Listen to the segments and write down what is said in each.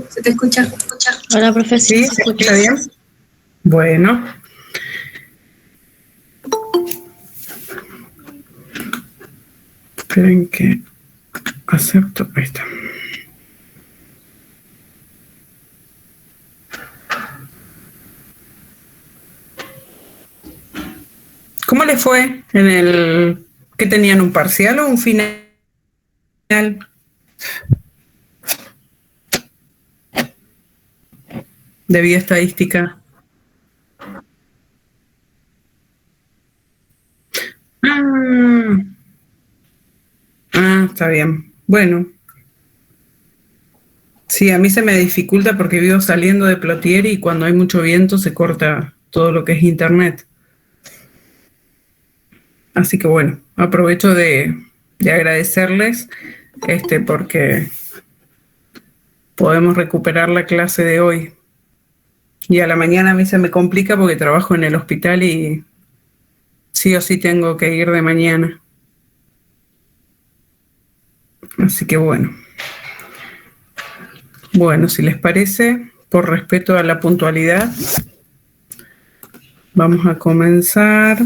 Se te escucha. Hola, profe, ¿Sí? ¿Se escucha bien? Bueno. Esperen que acepto. Ahí está. ¿Cómo les fue en el... ¿Qué tenían, un parcial o un final de bioestadística? Está bien. Bueno, sí, a mí se me dificulta porque vivo saliendo de Plotier y cuando hay mucho viento se corta todo lo que es internet. Así que bueno, aprovecho de agradecerles porque podemos recuperar la clase de hoy. Y a la mañana a mí se me complica porque trabajo en el hospital y sí o sí tengo que ir de mañana. Así que bueno. Bueno, si les parece, por respeto a la puntualidad, vamos a comenzar.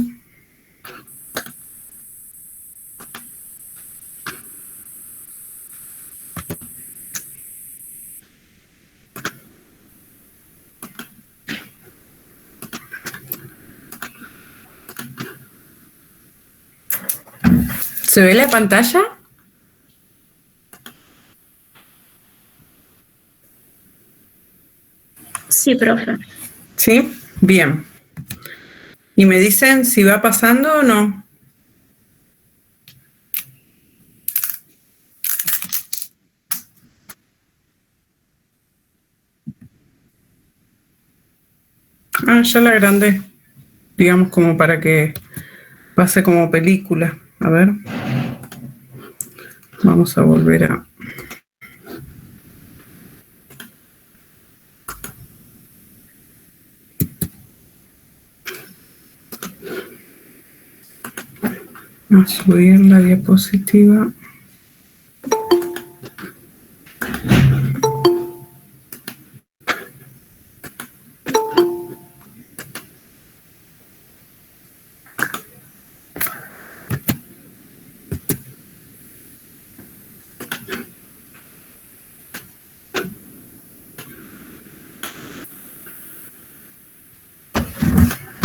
¿Se ve la pantalla? Sí, profe. Sí, bien. ¿Y me dicen si va pasando o no? Ya la agrandé, digamos como para que pase como película. A ver. Vamos a volver a... subir la diapositiva.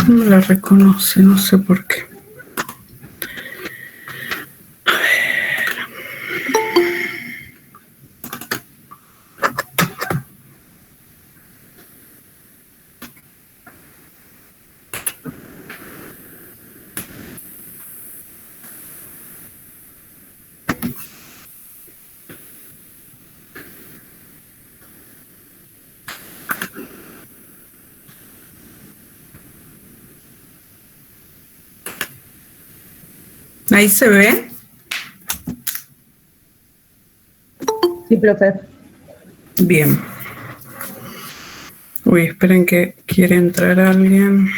No la reconoce, no sé por qué. Ahí se ve. Sí, profe. Bien. Uy, esperen que quiere entrar alguien.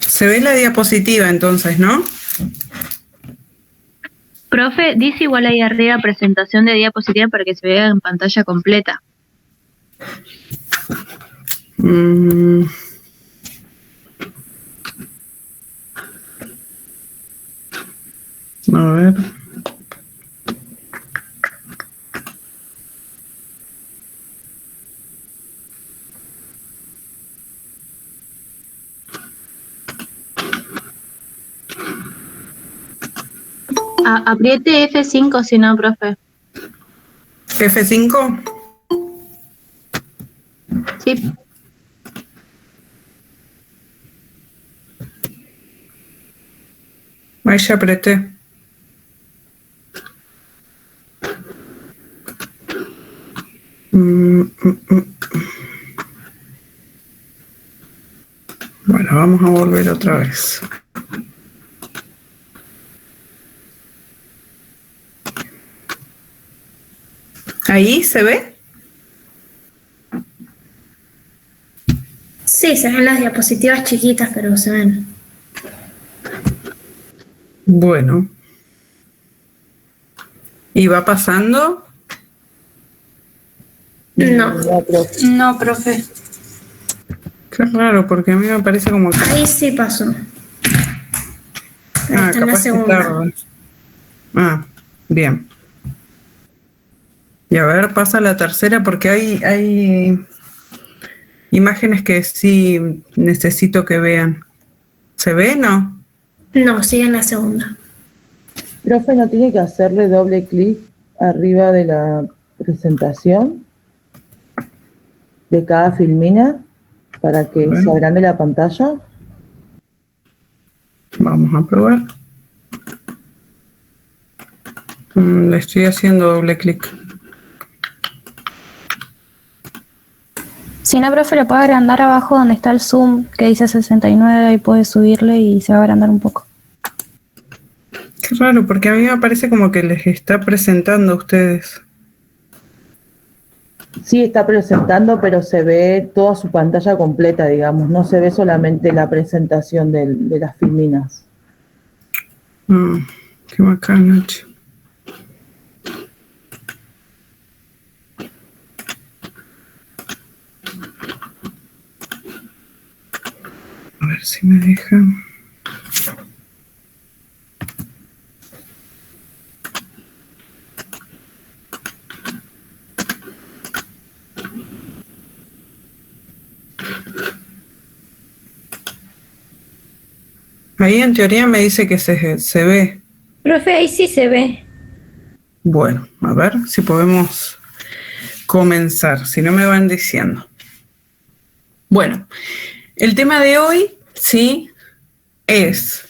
Se ve la diapositiva entonces, ¿no? Profe, dice igual ahí arriba presentación de diapositiva para que se vea en pantalla completa. A ver. Apriete F5 si no, profe. F5. Sí. Ahí ya apreté. Bueno, vamos a volver otra vez. ¿Ahí se ve? Sí, se ven las diapositivas chiquitas, pero se ven. Bueno. ¿Y va pasando? No. profe. No, profe. Qué raro, porque a mí me parece como que... Ahí sí pasó. Ahí está en la capaz que segunda. tarda. Bien. Y a ver, pasa la tercera porque hay imágenes que sí necesito que vean. ¿Se ve, no? No, sigue en la segunda. Profe, ¿no tiene que hacerle doble clic arriba de la presentación de cada filmina para que Bueno. se agrande la pantalla? Vamos a probar. Le estoy haciendo doble clic. Si no, profe, lo puede agrandar abajo donde está el zoom que dice 69 y puede subirle y se va a agrandar un poco. Qué raro, porque a mí me parece como que les está presentando a ustedes. Sí, está presentando, pero se ve toda su pantalla completa, digamos. No se ve solamente la presentación de las filminas. Qué bacano, che. A ver si me dejan. Ahí en teoría me dice que se ve. Profe, ahí sí se ve. Bueno, a ver si podemos comenzar, si no me van diciendo. Bueno, el tema de hoy, sí, es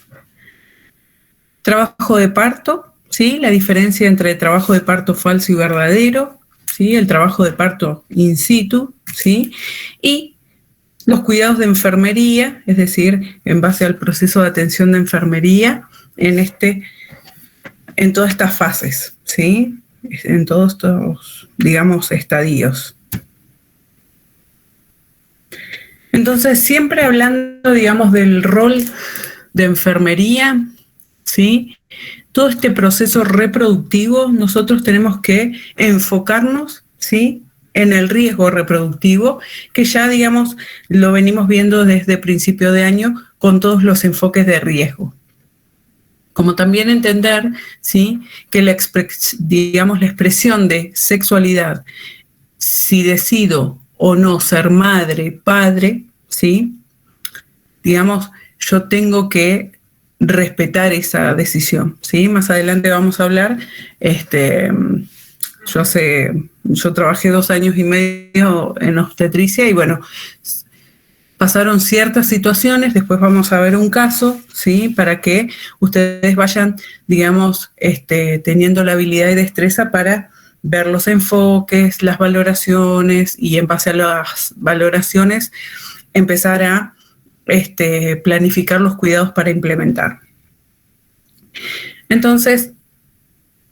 trabajo de parto, ¿sí? La diferencia entre trabajo de parto falso y verdadero, ¿sí? El trabajo de parto in situ, ¿sí? Y los cuidados de enfermería, es decir, en base al proceso de atención de enfermería en todas estas fases, ¿sí? En todos estos, digamos, estadios. Entonces, siempre hablando, digamos, del rol de enfermería, ¿sí? Todo este proceso reproductivo, nosotros tenemos que enfocarnos, ¿sí? En el riesgo reproductivo, que ya, digamos, lo venimos viendo desde principio de año con todos los enfoques de riesgo. Como también entender, ¿sí? Que la expresión de sexualidad, si decido o no ser madre, padre, ¿sí? Digamos, yo tengo que respetar esa decisión, ¿sí? Más adelante vamos a hablar, yo trabajé 2 años y medio en obstetricia y bueno, pasaron ciertas situaciones, después vamos a ver un caso, ¿sí? Para que ustedes vayan, digamos, teniendo la habilidad y destreza para ver los enfoques, las valoraciones y en base a las valoraciones empezar a planificar los cuidados para implementar. Entonces,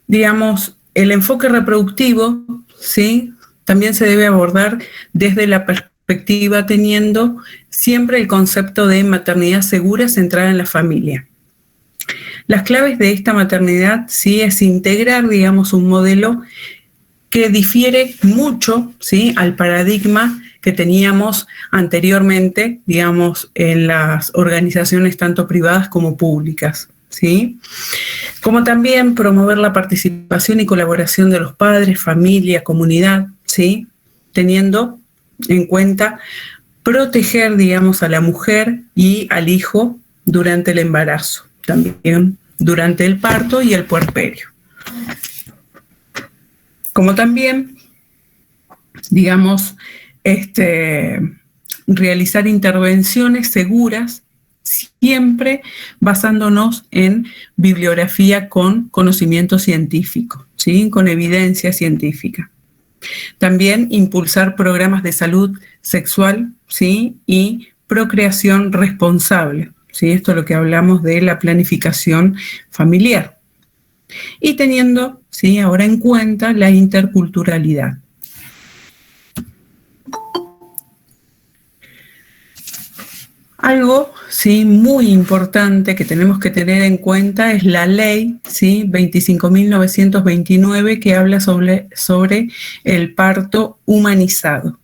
digamos, el enfoque reproductivo, ¿sí? También se debe abordar desde la perspectiva teniendo siempre el concepto de maternidad segura centrada en la familia. Las claves de esta maternidad, sí, es integrar, digamos, un modelo que difiere mucho, ¿sí? Al paradigma que teníamos anteriormente, digamos, en las organizaciones tanto privadas como públicas, ¿sí? Como también promover la participación y colaboración de los padres, familia, comunidad, ¿sí? Teniendo en cuenta proteger, digamos, a la mujer y al hijo durante el embarazo, también durante el parto y el puerperio. Como también, digamos, realizar intervenciones seguras, siempre basándonos en bibliografía con conocimiento científico, ¿sí? Con evidencia científica. También impulsar programas de salud sexual, ¿sí? Y procreación responsable, ¿sí? Esto es lo que hablamos de la planificación familiar. y teniendo, ¿sí?, ahora en cuenta la interculturalidad. Algo, sí, muy importante que tenemos que tener en cuenta es la ley, ¿sí?, 25.929, que habla sobre el parto humanizado.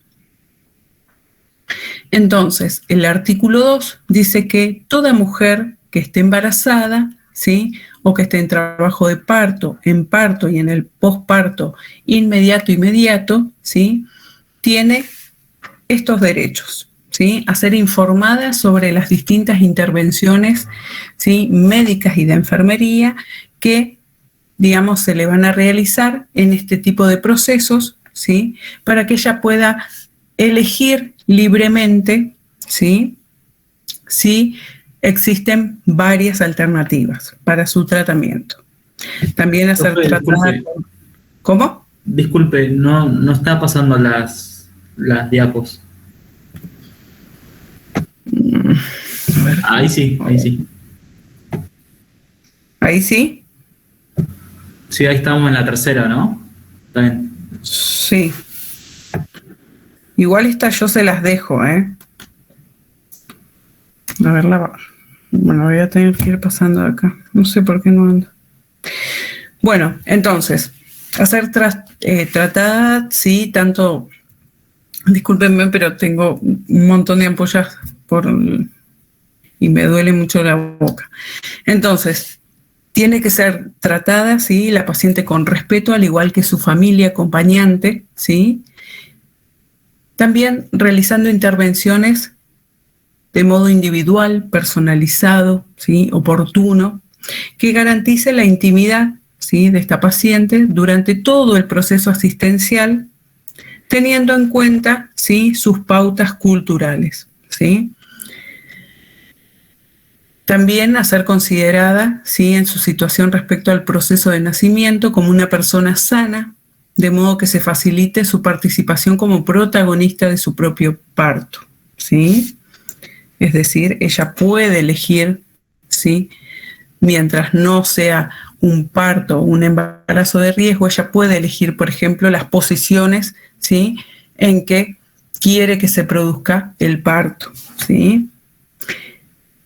Entonces, el artículo 2 dice que toda mujer que esté embarazada, ¿sí?, o que esté en trabajo de parto, en parto y en el posparto inmediato, ¿sí?, tiene estos derechos, ¿sí?, a ser informada sobre las distintas intervenciones, ¿sí?, médicas y de enfermería que, digamos, se le van a realizar en este tipo de procesos, ¿sí?, para que ella pueda elegir libremente, ¿sí?, si existen varias alternativas para su tratamiento. También hacer tratada. ¿Cómo? Disculpe, no está pasando las diapos. Ahí sí. ¿Ahí sí? Sí, ahí estamos en la tercera, ¿no? Está bien. Sí. Igual estas yo se las dejo, ¿eh? A ver, bueno, voy a tener que ir pasando de acá. No sé por qué no ando. Bueno, entonces, hacer tratada, sí, tanto... Discúlpenme, pero tengo un montón de ampollas y me duele mucho la boca. Entonces, tiene que ser tratada, sí, la paciente con respeto, al igual que su familia acompañante, sí. También realizando intervenciones de modo individual, personalizado, ¿sí?, oportuno, que garantice la intimidad, ¿sí?, de esta paciente durante todo el proceso asistencial, teniendo en cuenta, ¿sí?, sus pautas culturales, ¿sí? También a ser considerada, ¿sí?, en su situación respecto al proceso de nacimiento como una persona sana, de modo que se facilite su participación como protagonista de su propio parto, ¿sí? Es decir, ella puede elegir, ¿sí?, mientras no sea un parto o un embarazo de riesgo, ella puede elegir, por ejemplo, las posiciones, ¿sí?, en que quiere que se produzca el parto, ¿sí?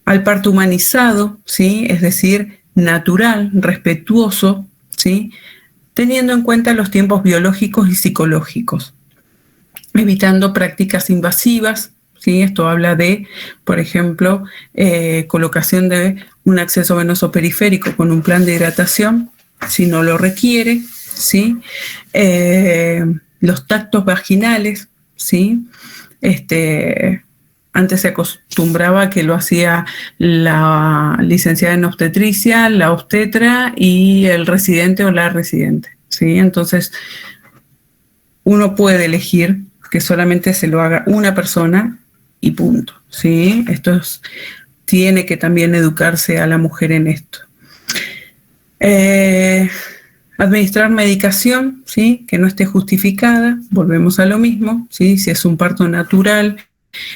Al parto humanizado, ¿sí?, es decir, natural, respetuoso, ¿sí?, teniendo en cuenta los tiempos biológicos y psicológicos, evitando prácticas invasivas, ¿sí? Esto habla de, por ejemplo, colocación de un acceso venoso periférico con un plan de hidratación, si no lo requiere, ¿sí? Los tactos vaginales, ¿sí? Antes se acostumbraba que lo hacía la licenciada en obstetricia, la obstetra y el residente o la residente, ¿sí? Entonces, uno puede elegir que solamente se lo haga una persona y punto, ¿sí? Tiene que también educarse a la mujer en esto. Administrar medicación, ¿sí?, que no esté justificada, volvemos a lo mismo, ¿sí? Si es un parto natural,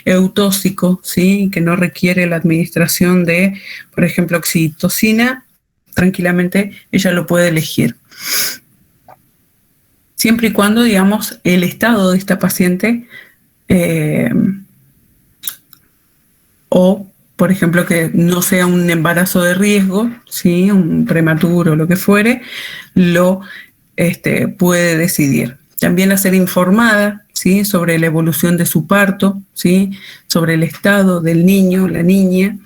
eutóxico, ¿sí?, que no requiere la administración de, por ejemplo, oxitocina, tranquilamente ella lo puede elegir. Siempre y cuando, digamos, el estado de esta paciente o, por ejemplo, que no sea un embarazo de riesgo, ¿sí?, un prematuro o lo que fuere, lo puede decidir. También a ser informada, ¿sí?, sobre la evolución de su parto, ¿sí?, sobre el estado del niño, la niña,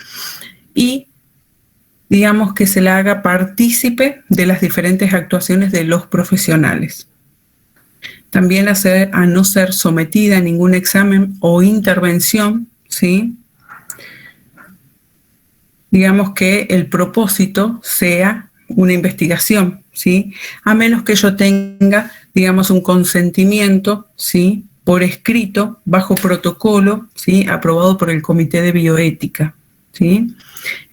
y digamos que se la haga partícipe de las diferentes actuaciones de los profesionales. También a no ser sometida a ningún examen o intervención, ¿sí? Digamos que el propósito sea una investigación, ¿sí?, a menos que yo tenga, digamos, un consentimiento, ¿sí?, por escrito, bajo protocolo, ¿sí?, aprobado por el Comité de Bioética, ¿sí?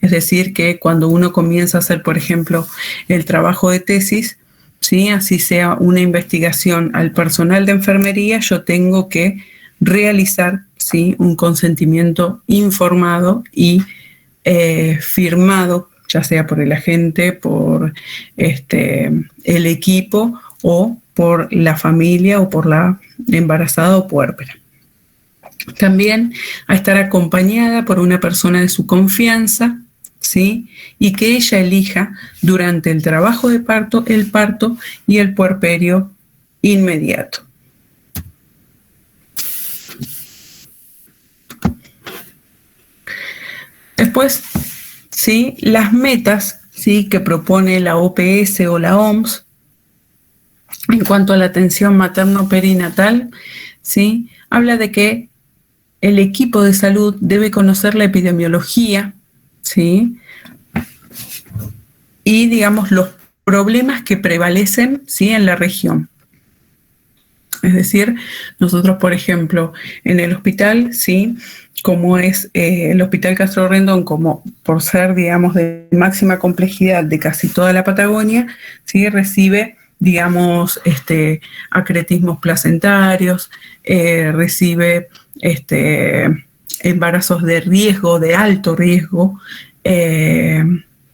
Es decir, que cuando uno comienza a hacer, por ejemplo, el trabajo de tesis, ¿sí?, así sea una investigación al personal de enfermería, yo tengo que realizar, ¿sí?, un consentimiento informado y firmado ya sea por el agente, por el equipo o por la familia o por la embarazada o puérpera. También a estar acompañada por una persona de su confianza, ¿sí? Y que ella elija durante el trabajo de parto, el parto y el puerperio inmediato. Después, ¿sí? Las metas, ¿sí? Que propone la OPS o la OMS en cuanto a la atención materno-perinatal, ¿sí? Habla de que el equipo de salud debe conocer la epidemiología, ¿sí? Y, digamos, los problemas que prevalecen, ¿sí? En la región. Es decir, nosotros, por ejemplo, en el hospital, ¿sí? Como es el Hospital Castro Rendón, como por ser, digamos, de máxima complejidad de casi toda la Patagonia, ¿sí? Recibe, digamos, acretismos placentarios, recibe embarazos de riesgo, de alto riesgo,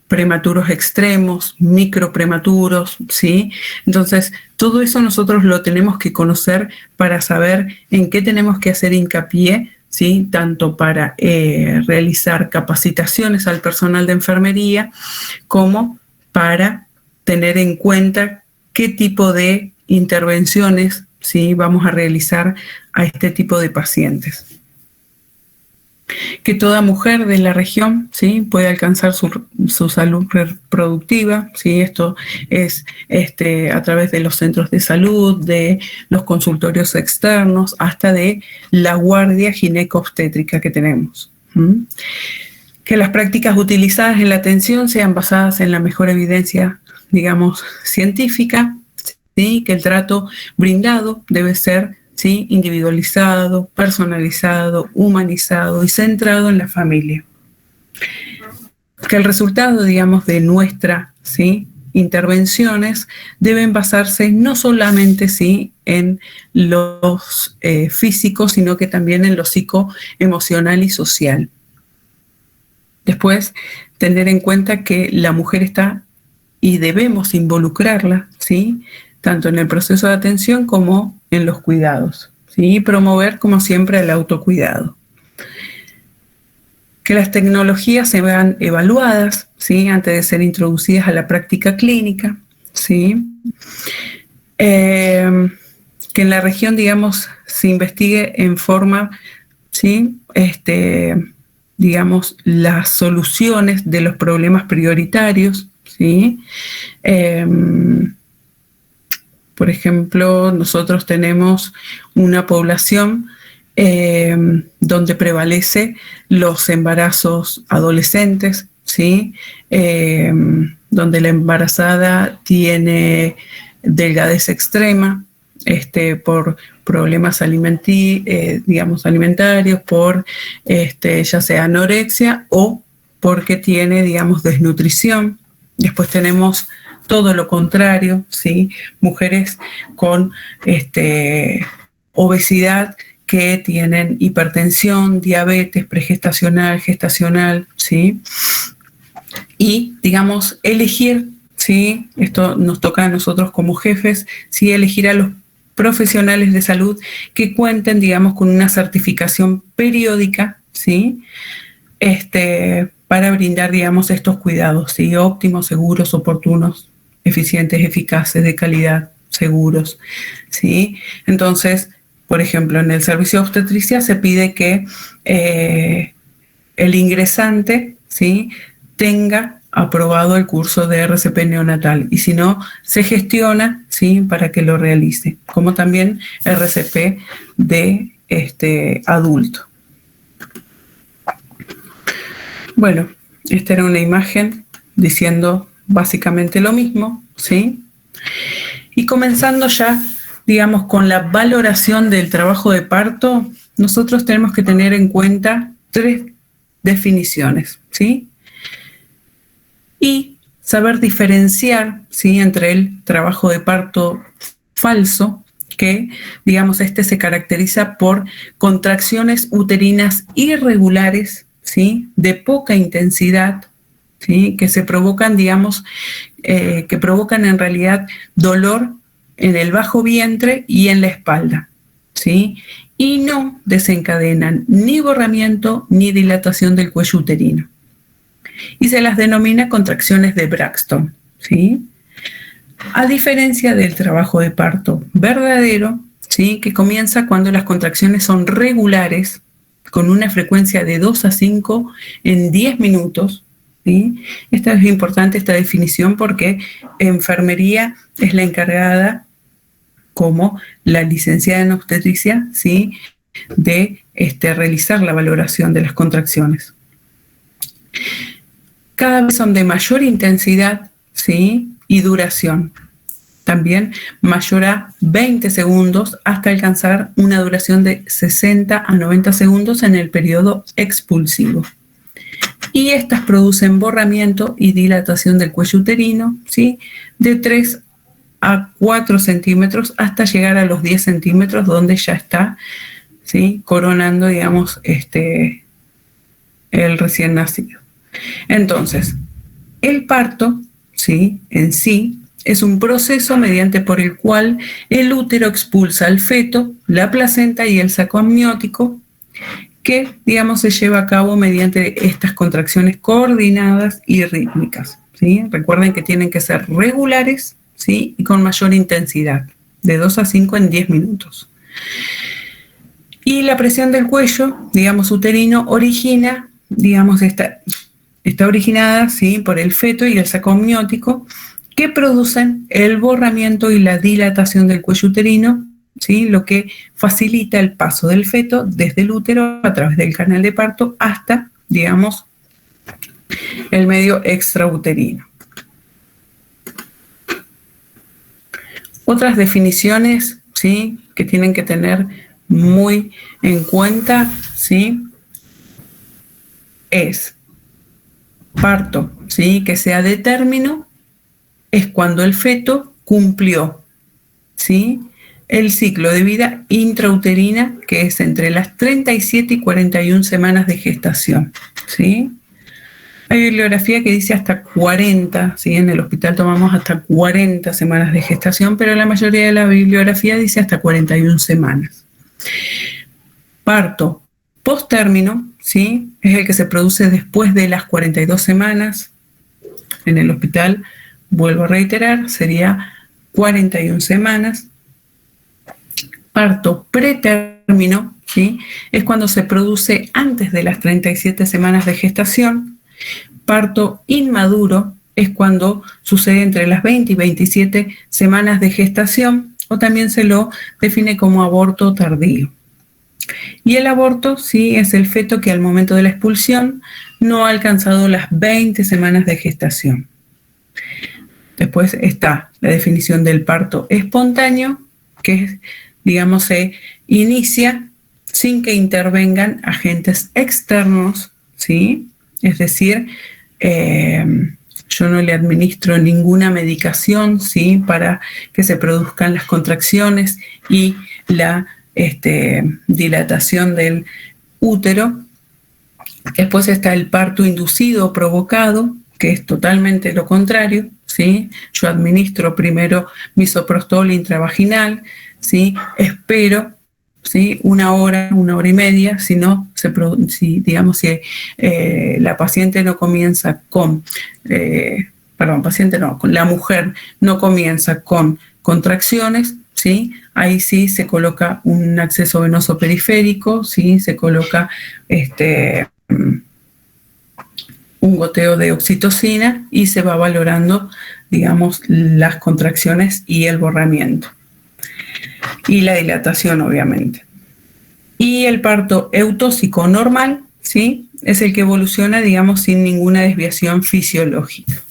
prematuros extremos, microprematuros, ¿sí? Entonces, todo eso nosotros lo tenemos que conocer para saber en qué tenemos que hacer hincapié, ¿sí? Tanto para realizar capacitaciones al personal de enfermería como para tener en cuenta qué tipo de intervenciones, ¿sí? Vamos a realizar a este tipo de pacientes. Que toda mujer de la región, ¿sí? Puede alcanzar su salud reproductiva, ¿sí? Esto es a través de los centros de salud, de los consultorios externos, hasta de la guardia gineco-obstétrica que tenemos. Que las prácticas utilizadas en la atención sean basadas en la mejor evidencia, digamos, científica, ¿sí? Que el trato brindado debe ser, ¿sí? Individualizado, personalizado, humanizado y centrado en la familia. Que el resultado, digamos, de nuestras, ¿sí? Intervenciones deben basarse no solamente, ¿sí? En los físicos, sino que también en lo psicoemocional y social. Después, tener en cuenta que la mujer está y debemos involucrarla, ¿sí? Tanto en el proceso de atención como en los cuidados, ¿sí? Y promover, como siempre, el autocuidado. Que las tecnologías se vean evaluadas, ¿sí? Antes de ser introducidas a la práctica clínica, ¿sí? Que en la región, digamos, se investigue en forma, ¿sí? Digamos, las soluciones de los problemas prioritarios, ¿sí? Por ejemplo, nosotros tenemos una población donde prevalece los embarazos adolescentes, ¿sí? Donde la embarazada tiene delgadez extrema por problemas alimentarios, por ya sea anorexia o porque tiene, digamos, desnutrición. Después tenemos todo lo contrario, ¿sí? Mujeres con obesidad que tienen hipertensión, diabetes pregestacional, gestacional, ¿sí? Y, digamos, elegir, ¿sí? Esto nos toca a nosotros como jefes, ¿sí? Elegir a los profesionales de salud que cuenten, digamos, con una certificación periódica, ¿sí? Para brindar, digamos, estos cuidados, ¿sí? Óptimos, seguros, oportunos, eficientes, eficaces, de calidad, seguros, ¿sí? Entonces, por ejemplo, en el servicio de obstetricia se pide que el ingresante, ¿sí? Tenga aprobado el curso de RCP neonatal y si no, se gestiona, ¿sí? Para que lo realice, como también RCP de adulto. Bueno, esta era una imagen diciendo básicamente lo mismo, ¿sí? Y comenzando ya, digamos, con la valoración del trabajo de parto, nosotros tenemos que tener en cuenta 3 definiciones, ¿sí? Y saber diferenciar, ¿sí? Entre el trabajo de parto falso, que, digamos, se caracteriza por contracciones uterinas irregulares, ¿sí? De poca intensidad, ¿sí? Que se provocan, digamos, que provocan en realidad dolor en el bajo vientre y en la espalda, ¿sí? Y no desencadenan ni borramiento ni dilatación del cuello uterino. Y se las denomina contracciones de Braxton, ¿sí? A diferencia del trabajo de parto verdadero, ¿sí? Que comienza cuando las contracciones son regulares, con una frecuencia de 2 a 5 en 10 minutos, ¿sí? Esta es importante, esta definición, porque enfermería es la encargada, como la licenciada en obstetricia, ¿sí? De realizar la valoración de las contracciones. Cada vez son de mayor intensidad, ¿sí? Y duración. También mayor a 20 segundos hasta alcanzar una duración de 60 a 90 segundos en el periodo expulsivo. Y estas producen borramiento y dilatación del cuello uterino, ¿sí? De 3 a 4 centímetros hasta llegar a los 10 centímetros, donde ya está, ¿sí? Coronando, digamos, el recién nacido. Entonces, el parto, ¿sí? En sí, es un proceso mediante por el cual el útero expulsa al feto, la placenta y el saco amniótico, que, digamos, se lleva a cabo mediante estas contracciones coordinadas y rítmicas, ¿sí? Recuerden que tienen que ser regulares, ¿sí? Y con mayor intensidad, de 2 a 5 en 10 minutos. Y la presión del cuello, digamos, uterino, origina, digamos, está originada, ¿sí? Por el feto y el saco amniótico, que producen el borramiento y la dilatación del cuello uterino, ¿sí? Lo que facilita el paso del feto desde el útero a través del canal de parto hasta, digamos, el medio extrauterino. Otras definiciones, ¿sí? Que tienen que tener muy en cuenta, ¿sí? Es parto, ¿sí? Que sea de término, es cuando el feto cumplió, ¿sí? El ciclo de vida intrauterina, que es entre las 37 y 41 semanas de gestación, ¿sí? Hay bibliografía que dice hasta 40, ¿sí? En el hospital tomamos hasta 40 semanas de gestación, pero la mayoría de la bibliografía dice hasta 41 semanas. Parto posttérmino, ¿sí? Es el que se produce después de las 42 semanas. En el hospital, vuelvo a reiterar, sería 41 semanas. Parto pretérmino, ¿sí? Es cuando se produce antes de las 37 semanas de gestación. Parto inmaduro es cuando sucede entre las 20 y 27 semanas de gestación, o también se lo define como aborto tardío. Y el aborto, sí, es el feto que al momento de la expulsión no ha alcanzado las 20 semanas de gestación. Después está la definición del parto espontáneo, que es, digamos, se inicia sin que intervengan agentes externos, ¿sí? Es decir, yo no le administro ninguna medicación, ¿sí? Para que se produzcan las contracciones y la dilatación del útero. Después está el parto inducido o provocado, que es totalmente lo contrario, ¿sí? Yo administro primero misoprostol intravaginal, ¿sí? Espero, ¿sí? Una hora y media, si la paciente no comienza con, la mujer no comienza con contracciones, ¿sí? Ahí sí se coloca un acceso venoso periférico, ¿sí? Se coloca un goteo de oxitocina y se va valorando, digamos, las contracciones y el borramiento. Y la dilatación, obviamente. Y el parto eutóxico normal, ¿sí? Es el que evoluciona, digamos, sin ninguna desviación fisiológica.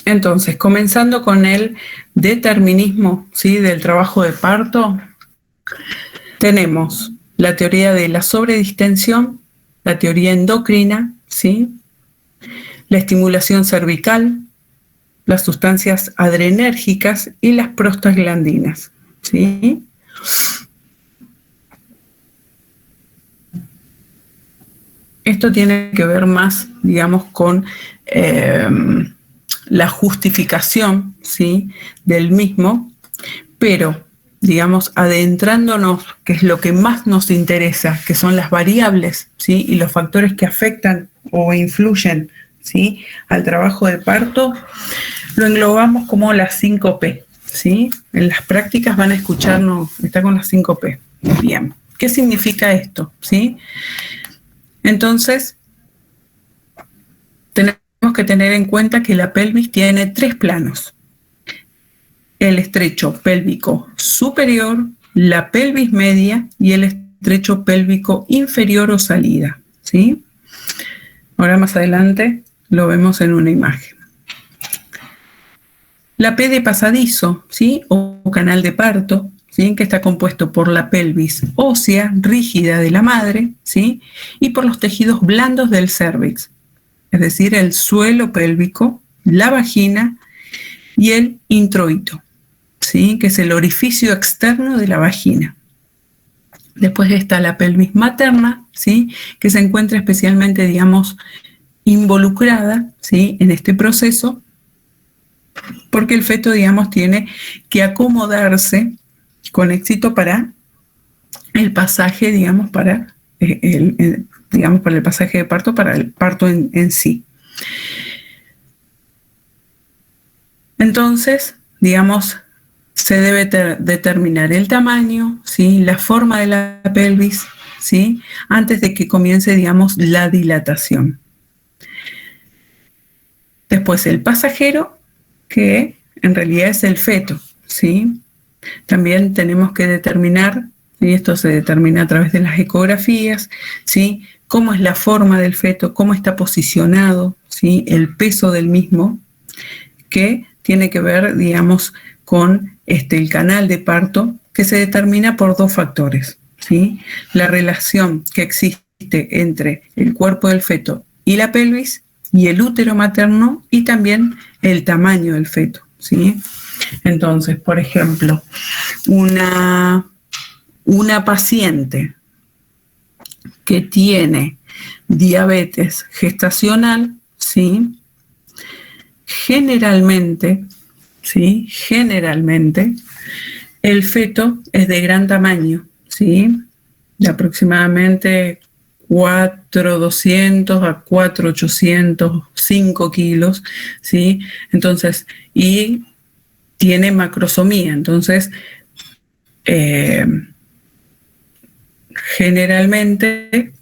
Entonces, comenzando con el determinismo, ¿sí? Del trabajo de parto, tenemos la teoría de la sobredistensión, la teoría endocrina, ¿sí? La estimulación cervical, las sustancias adrenérgicas y las prostaglandinas, ¿sí? Esto tiene que ver más, digamos, con la justificación, ¿sí?, del mismo, pero, digamos, adentrándonos, que es lo que más nos interesa, que son las variables, ¿sí?, y los factores que afectan o influyen, ¿sí?, al trabajo de parto, lo englobamos como las 5 P, ¿sí? En las prácticas van a escucharnos, está con las 5 P. Bien, ¿qué significa esto? ¿Sí? Entonces, tenemos que tener en cuenta que la pelvis tiene 3 planos. El estrecho pélvico superior, la pelvis media y el estrecho pélvico inferior o salida, ¿sí? Ahora más adelante lo vemos en una imagen. La P de pasadizo, ¿sí?, o canal de parto, ¿sí?, que está compuesto por la pelvis ósea rígida de la madre, ¿sí?, y por los tejidos blandos del cérvix, es decir, el suelo pélvico, la vagina y el introito, ¿sí?, que es el orificio externo de la vagina. Después está la pelvis materna, ¿sí?, que se encuentra especialmente, digamos, involucrada, ¿sí?, en este proceso, porque el feto, digamos, tiene que acomodarse con éxito para el pasaje, digamos, para el pasaje de parto, para el parto en sí. Entonces, digamos, se debe determinar el tamaño, ¿sí?, la forma de la pelvis, ¿sí?, antes de que comience, digamos, la dilatación. Después el pasajero, que en realidad es el feto, ¿sí? También tenemos que determinar, y esto se determina a través de las ecografías, ¿sí?, cómo es la forma del feto, cómo está posicionado, ¿sí?, el peso del mismo, que tiene que ver, digamos, con el canal de parto, que se determina por 2 factores, ¿sí? La relación que existe entre el cuerpo del feto y la pelvis, y el útero materno, y también el tamaño del feto, ¿sí? Entonces, por ejemplo, una paciente que tiene diabetes gestacional, ¿sí?, generalmente, el feto es de gran tamaño, ¿sí?, de aproximadamente 4.200 a 4.800, 5 kilos, ¿sí? Entonces, y tiene macrosomía, entonces, generalmente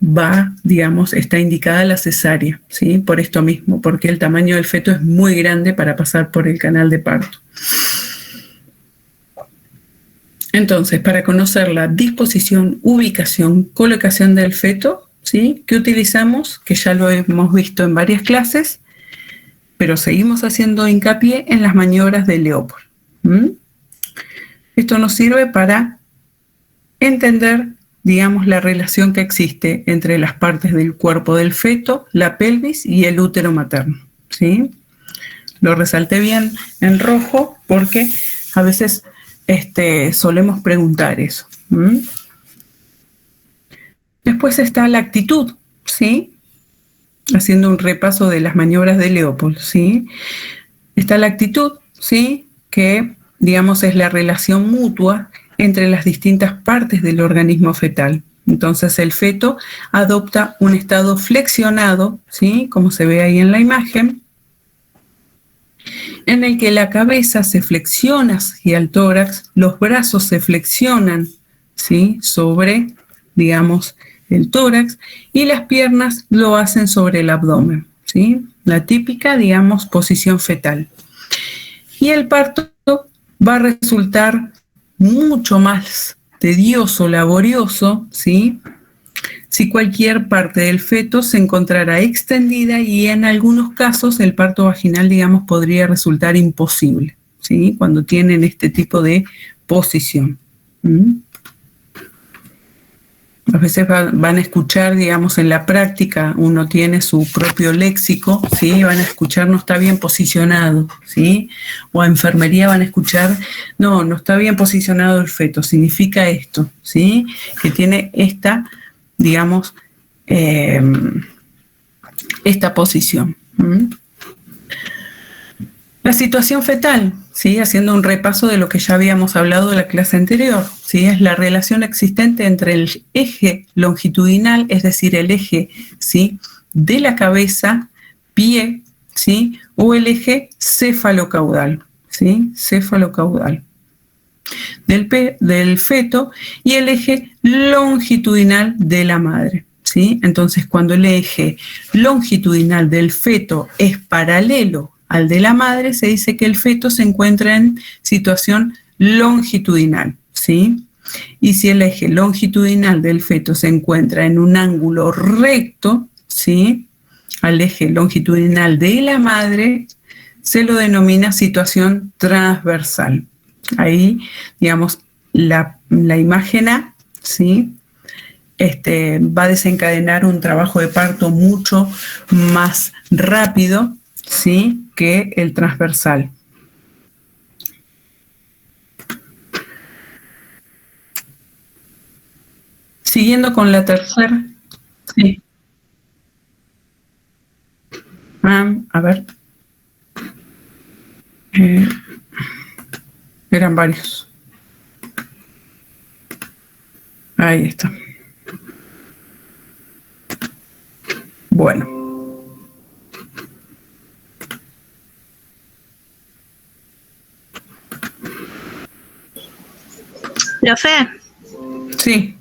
está indicada la cesárea, ¿sí?, por esto mismo, porque el tamaño del feto es muy grande para pasar por el canal de parto. Entonces, para conocer la disposición, ubicación, colocación del feto, ¿sí?, ¿qué utilizamos? Que ya lo hemos visto en varias clases, pero seguimos haciendo hincapié en las maniobras de Leopold. Esto nos sirve para entender, digamos, la relación que existe entre las partes del cuerpo del feto, la pelvis y el útero materno, ¿sí? Lo resalté bien en rojo porque a veces solemos preguntar eso. Después está la actitud, ¿sí?, haciendo un repaso de las maniobras de Leopold, ¿sí? Está la actitud, ¿sí?, que, digamos, es la relación mutua entre las distintas partes del organismo fetal. Entonces el feto adopta un estado flexionado, ¿sí?, como se ve ahí en la imagen, en el que la cabeza se flexiona hacia el tórax, los brazos se flexionan, ¿sí?, sobre, digamos, el tórax, y las piernas lo hacen sobre el abdomen, ¿sí?, la típica, digamos, posición fetal. Y el parto va a resultar mucho más tedioso, laborioso, ¿sí?, si cualquier parte del feto se encontrara extendida, y en algunos casos el parto vaginal, digamos, podría resultar imposible, ¿sí?, cuando tienen este tipo de posición. A veces van a escuchar, digamos, en la práctica, uno tiene su propio léxico, ¿sí?, van a escuchar no está bien posicionado, ¿sí?, o a enfermería van a escuchar no está bien posicionado el feto, significa esto, ¿sí?, que tiene esta, digamos, esta posición. La situación fetal, ¿sí? Haciendo un repaso de lo que ya habíamos hablado de la clase anterior, ¿sí? Es la relación existente entre el eje longitudinal, es decir, el eje, ¿sí?, de la cabeza, pie, ¿sí?, o el eje cefalocaudal, ¿sí?, cefalocaudal del feto, y el eje longitudinal de la madre, ¿sí? Entonces, cuando el eje longitudinal del feto es paralelo al de la madre, se dice que el feto se encuentra en situación longitudinal, ¿sí? Y si el eje longitudinal del feto se encuentra en un ángulo recto, ¿sí?, al eje longitudinal de la madre, se lo denomina situación transversal. Ahí, digamos, la imagen A, ¿sí?, va a desencadenar un trabajo de parto mucho más rápido, ¿sí?, que el transversal. Siguiendo con la tercera. Sí. A ver. Eran varios. Ahí está. Bueno. Profe, Sí.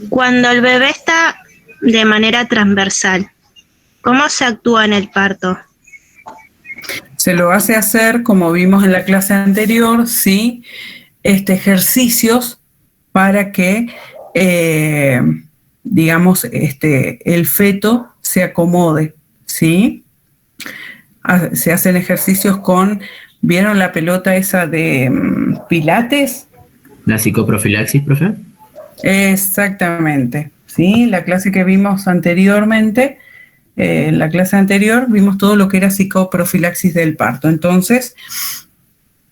cuando el bebé está de manera transversal, ¿cómo se actúa en el parto? Se lo hace hacer, como vimos en la clase anterior, ¿sí?, ejercicios para que, digamos, el feto se acomode, ¿sí? Se hacen ejercicios con, ¿vieron la pelota esa de pilates? ¿La psicoprofilaxis, profe? Exactamente, ¿sí? La clase que vimos anteriormente, en la clase anterior vimos todo lo que era psicoprofilaxis del parto. Entonces,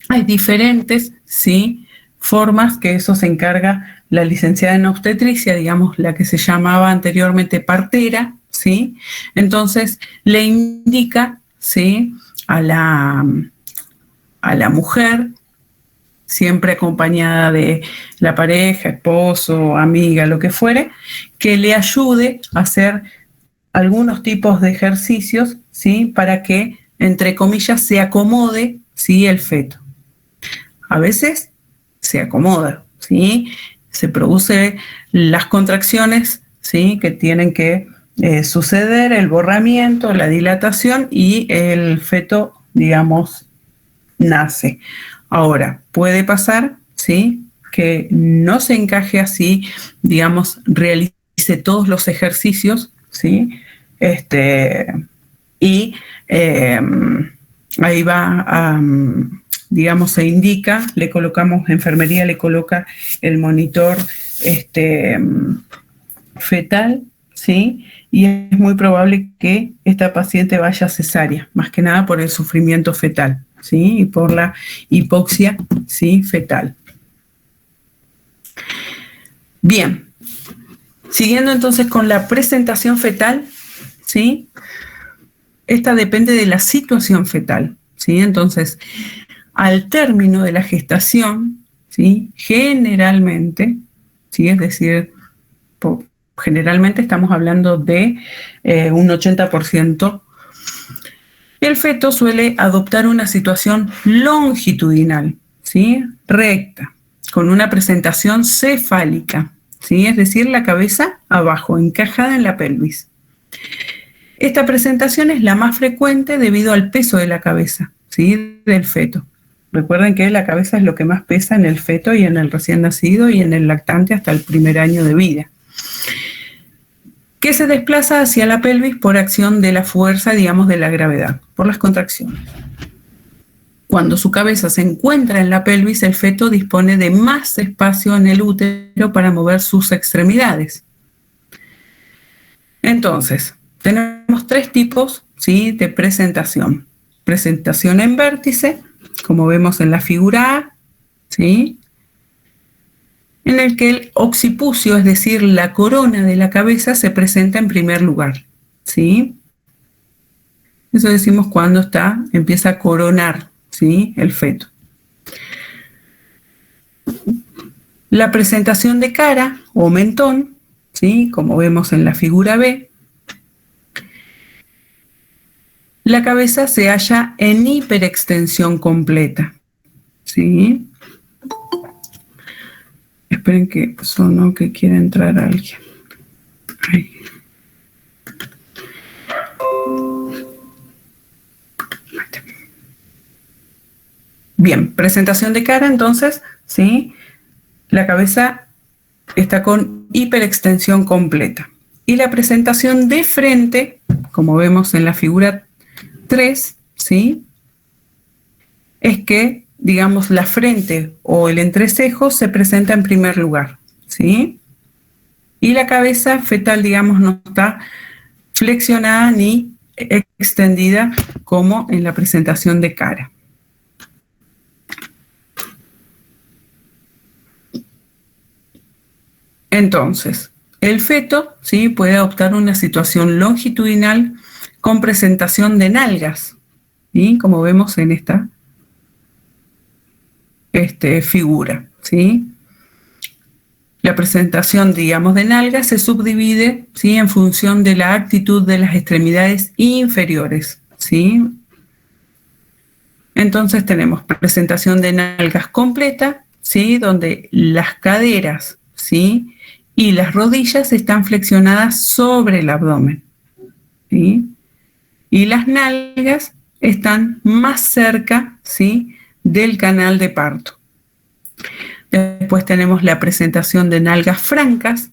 hay diferentes, ¿sí?, formas que eso se encarga la licenciada en obstetricia, digamos, la que se llamaba anteriormente partera, ¿sí? Entonces, le indica, ¿sí?, a la mujer, siempre acompañada de la pareja, esposo, amiga, lo que fuere, que le ayude a hacer algunos tipos de ejercicios, ¿sí?, para que, entre comillas, se acomode, ¿sí?, el feto. A veces se acomoda, ¿sí?, se produce las contracciones, ¿sí?, que tienen que suceder, el borramiento, la dilatación, y el feto, digamos, nace. Ahora, puede pasar, ¿sí?, que no se encaje así, digamos, realice todos los ejercicios, ¿sí?, y ahí va, digamos, se indica, le colocamos, enfermería le coloca el monitor fetal, ¿sí?, y es muy probable que esta paciente vaya a cesárea, más que nada por el sufrimiento fetal, ¿sí?, y por la hipoxia, ¿sí?, fetal. Bien, siguiendo entonces con la presentación fetal, ¿sí?, esta depende de la situación fetal, ¿sí? Entonces, al término de la gestación, ¿sí?, generalmente, ¿sí?, es decir, generalmente estamos hablando de un 80%, el feto suele adoptar una situación longitudinal, ¿sí?, recta, con una presentación cefálica, ¿sí?, es decir, la cabeza abajo, encajada en la pelvis. Esta presentación es la más frecuente debido al peso de la cabeza, ¿sí?, del feto. Recuerden que la cabeza es lo que más pesa en el feto y en el recién nacido y en el lactante hasta el primer año de vida, que se desplaza hacia la pelvis por acción de la fuerza, digamos, de la gravedad, por las contracciones. Cuando su cabeza se encuentra en la pelvis, el feto dispone de más espacio en el útero para mover sus extremidades. Entonces, tenemos tres tipos, ¿sí?, de presentación. Presentación en vértice, como vemos en la figura A, ¿sí?, en el que el occipucio, es decir, la corona de la cabeza, se presenta en primer lugar, ¿sí? Eso decimos cuando empieza a coronar, ¿sí? El feto. La presentación de cara o mentón, ¿sí? Como vemos en la figura B, la cabeza se halla en hiperextensión completa, ¿sí? Esperen que sonó que quiere entrar alguien. Ahí. Bien, presentación de cara entonces, ¿sí? La cabeza está con hiperextensión completa. Y la presentación de frente, como vemos en la figura 3, ¿sí? Es que, digamos, la frente o el entrecejo se presenta en primer lugar, ¿sí? Y la cabeza fetal, digamos, no está flexionada ni extendida como en la presentación de cara. Entonces, el feto, ¿sí? Puede adoptar una situación longitudinal con presentación de nalgas, ¿sí? Como vemos en esta figura, ¿sí? La presentación, digamos, de nalgas se subdivide, ¿sí? En función de la actitud de las extremidades inferiores, ¿sí? Entonces tenemos presentación de nalgas completa, ¿sí? Donde las caderas, ¿sí? Y las rodillas están flexionadas sobre el abdomen, ¿sí? Y las nalgas están más cerca, ¿sí? Del canal de parto. Después tenemos la presentación de nalgas francas,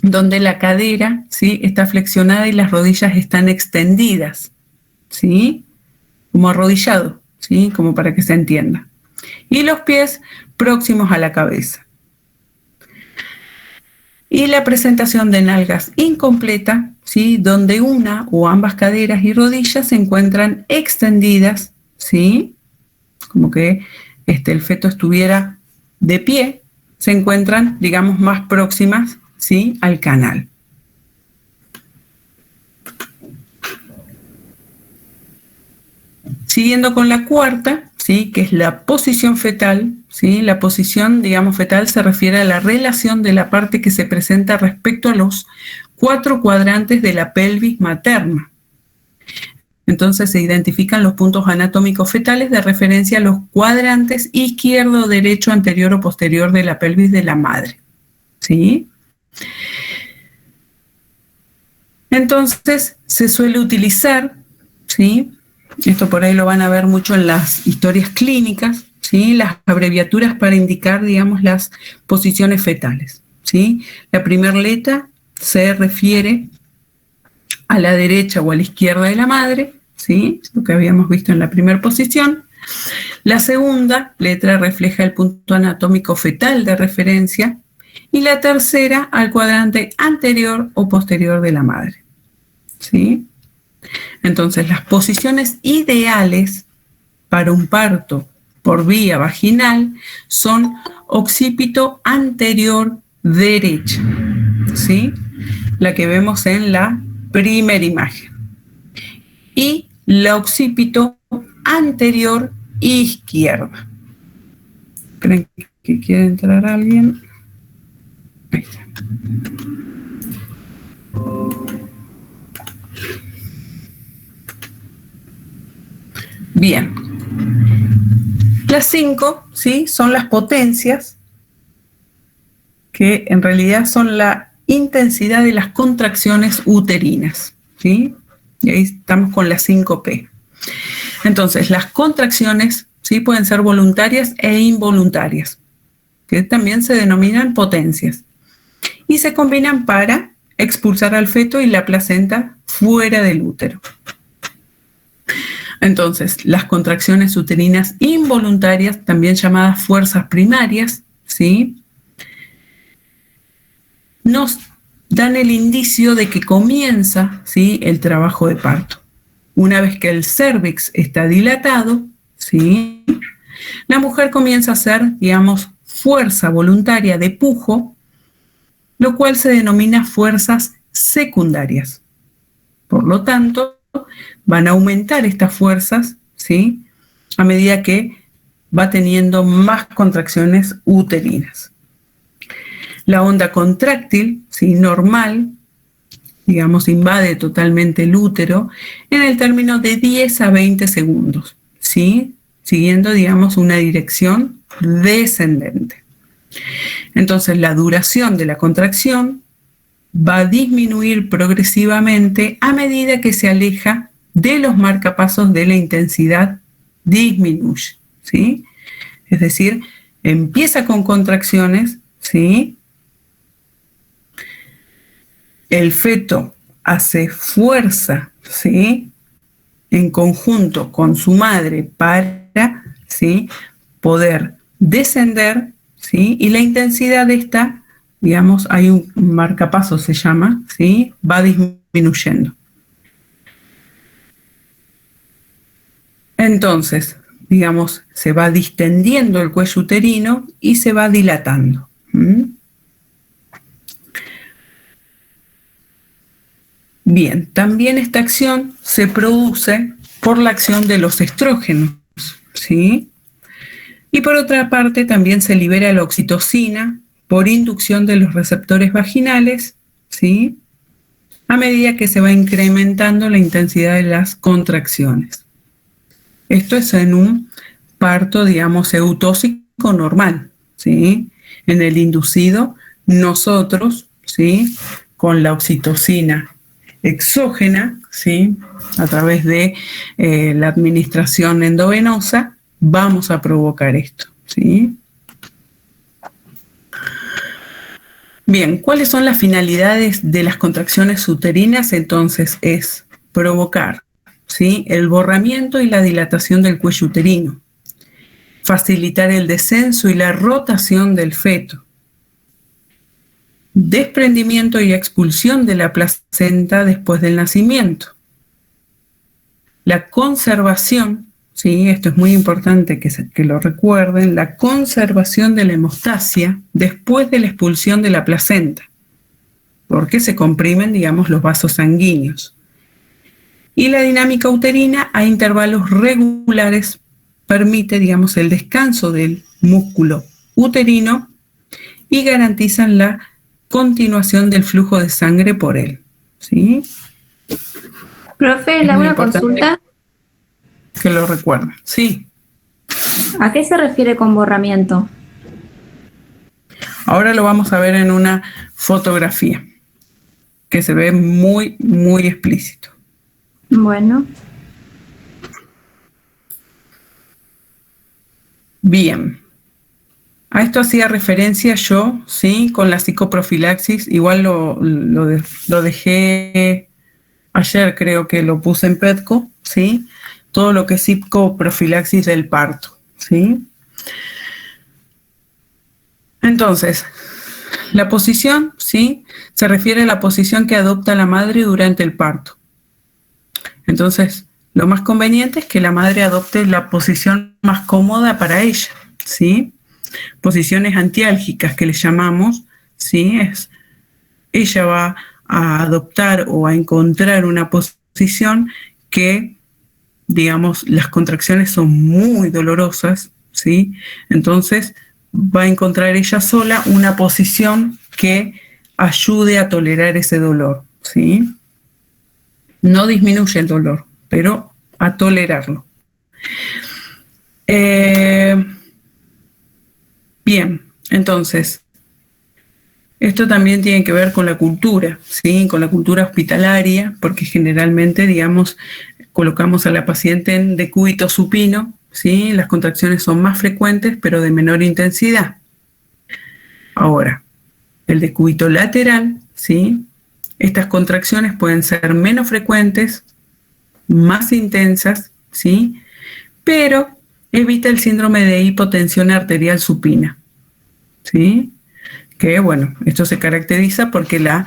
donde la cadera, ¿sí? Está flexionada y las rodillas están extendidas, ¿sí? Como arrodillado, ¿sí? Como para que se entienda. Y los pies próximos a la cabeza. Y la presentación de nalgas incompleta, ¿sí? Donde una o ambas caderas y rodillas se encuentran extendidas, ¿sí? Como que el feto estuviera de pie, se encuentran, digamos, más próximas, ¿sí? Al canal. Siguiendo con la cuarta, ¿sí? Que es la posición fetal, ¿sí? La posición, digamos, fetal se refiere a la relación de la parte que se presenta respecto a los 4 cuadrantes de la pelvis materna. Entonces se identifican los puntos anatómicos fetales de referencia a los cuadrantes izquierdo, derecho, anterior o posterior de la pelvis de la madre, ¿sí? Entonces se suele utilizar, ¿sí? Esto por ahí lo van a ver mucho en las historias clínicas, ¿sí? Las abreviaturas para indicar, digamos, las posiciones fetales, ¿sí? La primera letra se refiere a la derecha o a la izquierda de la madre, ¿sí? Lo que habíamos visto en la primera posición. La segunda letra refleja el punto anatómico fetal de referencia y la tercera al cuadrante anterior o posterior de la madre, ¿sí? Entonces, las posiciones ideales para un parto por vía vaginal son occipito anterior derecha, ¿sí? La que vemos en la primera imagen. Y la occipito anterior izquierda. ¿Creen que quiere entrar alguien? Ahí está. Bien. Las 5, ¿sí? Son las potencias, que en realidad son la intensidad de las contracciones uterinas, ¿sí? Y ahí estamos con las 5P. Entonces, las contracciones, ¿sí? Pueden ser voluntarias e involuntarias, que también se denominan potencias. Y se combinan para expulsar al feto y la placenta fuera del útero. Entonces, las contracciones uterinas involuntarias, también llamadas fuerzas primarias, ¿sí? Nos dan el indicio de que comienza, ¿sí? El trabajo de parto. Una vez que el cérvix está dilatado, ¿sí? La mujer comienza a hacer, digamos, fuerza voluntaria de pujo, lo cual se denomina fuerzas secundarias, Por lo tanto, van a aumentar estas fuerzas, ¿sí?, a medida que va teniendo más contracciones uterinas. La onda contráctil, ¿sí?, normal, digamos, invade totalmente el útero en el término de 10 a 20 segundos, ¿sí?, siguiendo, digamos, una dirección descendente. Entonces, la duración de la contracción va a disminuir progresivamente a medida que se aleja de los marcapasos de la intensidad, disminuye, ¿sí? Es decir, empieza con contracciones, ¿sí? El feto hace fuerza, ¿sí?, en conjunto con su madre para, ¿sí?, poder descender, ¿sí?, y la intensidad de esta, digamos, hay un marcapaso, se llama, ¿sí?, va disminuyendo. Entonces, digamos, se va distendiendo el cuello uterino y se va dilatando. Bien, también esta acción se produce por la acción de los estrógenos, ¿sí? Y por otra parte también se libera la oxitocina por inducción de los receptores vaginales, ¿sí?, a medida que se va incrementando la intensidad de las contracciones. Esto es en un parto, digamos, eutóxico normal, ¿sí? En el inducido, nosotros, ¿sí?, con la oxitocina exógena, ¿sí?, a través de la administración endovenosa, vamos a provocar esto, ¿sí? Bien, ¿cuáles son las finalidades de las contracciones uterinas? Entonces, es provocar, ¿sí?, el borramiento y la dilatación del cuello uterino, facilitar el descenso y la rotación del feto, desprendimiento y expulsión de la placenta después del nacimiento, la conservación, ¿sí?, esto es muy importante que lo recuerden, la conservación de la hemostasia después de la expulsión de la placenta, porque se comprimen, digamos, los vasos sanguíneos. Y la dinámica uterina a intervalos regulares permite, digamos, el descanso del músculo uterino y garantizan la continuación del flujo de sangre por él, ¿sí? Profe, le hago una consulta. Que lo recuerden, sí. ¿A qué se refiere con borramiento? Ahora lo vamos a ver en una fotografía que se ve muy, muy explícito. Bueno. Bien. A esto hacía referencia yo, ¿sí?, con la psicoprofilaxis. Igual lo dejé ayer, creo que lo puse en PEDCO, ¿sí? Todo lo que es psicoprofilaxis del parto, ¿sí? Entonces, la posición, ¿sí?, se refiere a la posición que adopta la madre durante el parto. Entonces, lo más conveniente es que la madre adopte la posición más cómoda para ella, ¿sí? Posiciones antiálgicas que le llamamos, ¿sí? Ella va a adoptar o a encontrar una posición que, digamos, las contracciones son muy dolorosas, ¿sí? Entonces va a encontrar ella sola una posición que ayude a tolerar ese dolor, ¿sí? No disminuye el dolor, pero a tolerarlo. Bien, entonces, esto también tiene que ver con la cultura, ¿sí?, con la cultura hospitalaria, porque generalmente, digamos, colocamos a la paciente en decúbito supino, ¿sí?, las contracciones son más frecuentes, pero de menor intensidad. Ahora, el decúbito lateral, ¿sí?, estas contracciones pueden ser menos frecuentes, más intensas, ¿sí?, pero evita el síndrome de hipotensión arterial supina, ¿sí? Que, bueno, esto se caracteriza porque la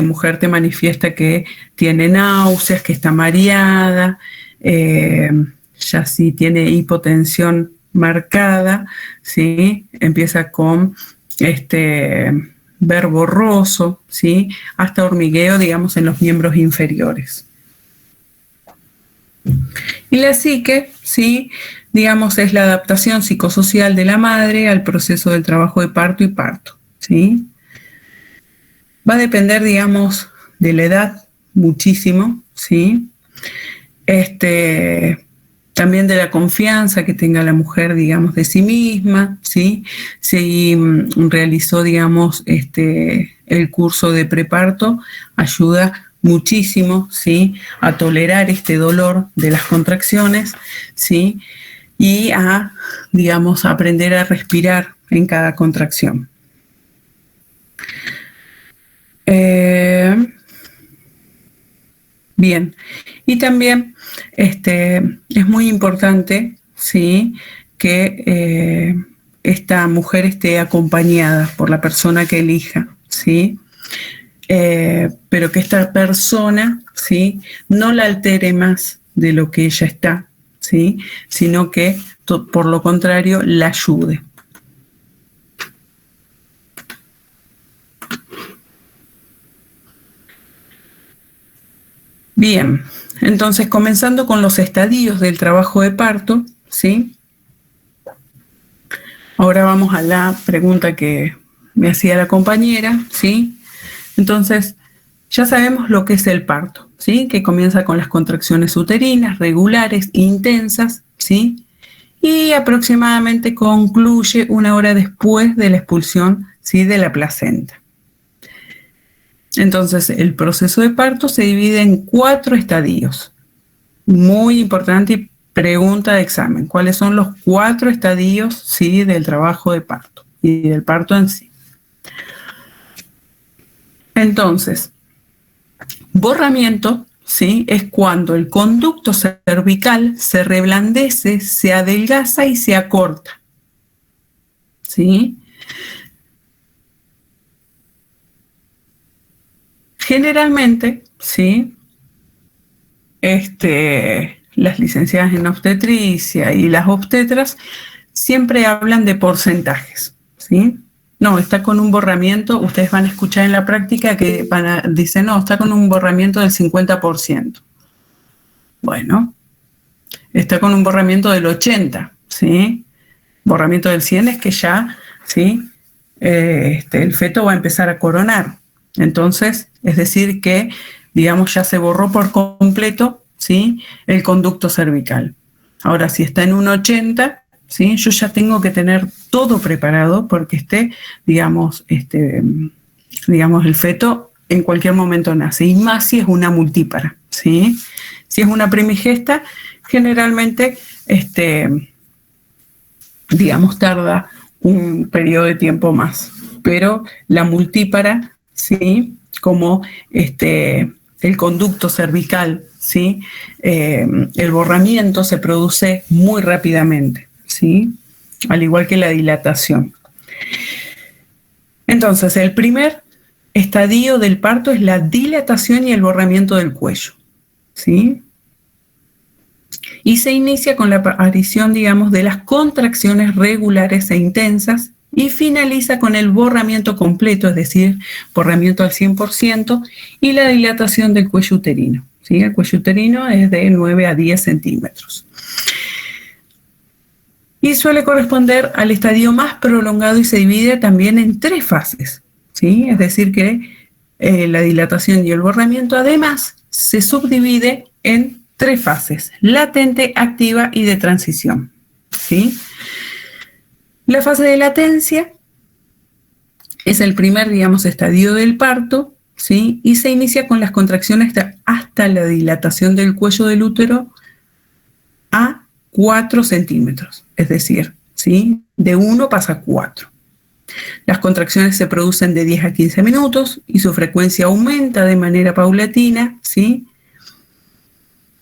mujer te manifiesta que tiene náuseas, que está mareada, ya sí tiene hipotensión marcada, ¿sí? Empieza con ver borroso, ¿sí?, hasta hormigueo, digamos, en los miembros inferiores, Y la psique, ¿sí? Digamos, es la adaptación psicosocial de la madre al proceso del trabajo de parto y parto, ¿sí? Va a depender, digamos, de la edad muchísimo, ¿sí? También de la confianza que tenga la mujer, digamos, de sí misma, ¿sí? Si realizó, digamos, el curso de preparto, ayuda muchísimo, ¿sí? A tolerar este dolor de las contracciones, ¿sí? Y a, digamos, aprender a respirar en cada contracción. Bien, y también es muy importante, ¿sí? Que esta mujer esté acompañada por la persona que elija, ¿sí? Pero que esta persona, ¿sí? No la altere más de lo que ella está, ¿sí? Sino que, por lo contrario, la ayude. Bien, entonces comenzando con los estadios del trabajo de parto, ¿sí? Ahora vamos a la pregunta que me hacía la compañera, ¿sí? Entonces, ya sabemos lo que es el parto, ¿sí? Que comienza con las contracciones uterinas regulares, intensas, ¿sí? Y aproximadamente concluye 1 hora después de la expulsión, ¿sí? De la placenta. Entonces, el proceso de parto se divide en 4 estadios. Muy importante y pregunta de examen. ¿Cuáles son los 4 estadios, sí, del trabajo de parto y del parto en sí? Entonces, borramiento, ¿sí? Es cuando el conducto cervical se reblandece, se adelgaza y se acorta, ¿sí? Generalmente, ¿sí? Las licenciadas en obstetricia y las obstetras siempre hablan de porcentajes, ¿sí? No, está con un borramiento, ustedes van a escuchar en la práctica que dicen, no, está con un borramiento del 50%. Bueno, está con un borramiento del 80%, ¿sí? Borramiento del 100% es que ya, ¿sí? El feto va a empezar a coronar. Entonces, es decir que, digamos, ya se borró por completo, ¿sí? El conducto cervical. Ahora, si está en un 80%, ¿sí? Yo ya tengo que tener todo preparado porque digamos, el feto en cualquier momento nace, y más si es una multípara, ¿sí? Si es una primigesta, generalmente, digamos, tarda un periodo de tiempo más, pero la multípara, ¿sí? Como el conducto cervical, ¿sí? El borramiento se produce muy rápidamente, ¿sí? Al igual que la dilatación. Entonces, el primer estadio del parto es la dilatación y el borramiento del cuello, ¿sí? Y se inicia con la aparición, digamos, de las contracciones regulares e intensas y finaliza con el borramiento completo, es decir, borramiento al 100% y la dilatación del cuello uterino, ¿sí? El cuello uterino es de 9 a 10 centímetros. Y suele corresponder al estadio más prolongado y se divide también en 3 fases, ¿sí? Es decir que la dilatación y el borramiento además se subdivide en 3 fases: latente, activa y de transición, ¿sí? La fase de latencia es el primer, digamos, estadio del parto, ¿sí? Y se inicia con las contracciones hasta la dilatación del cuello del útero a 4 centímetros, es decir, ¿sí? De 1 pasa a 4. Las contracciones se producen de 10 a 15 minutos y su frecuencia aumenta de manera paulatina, ¿sí?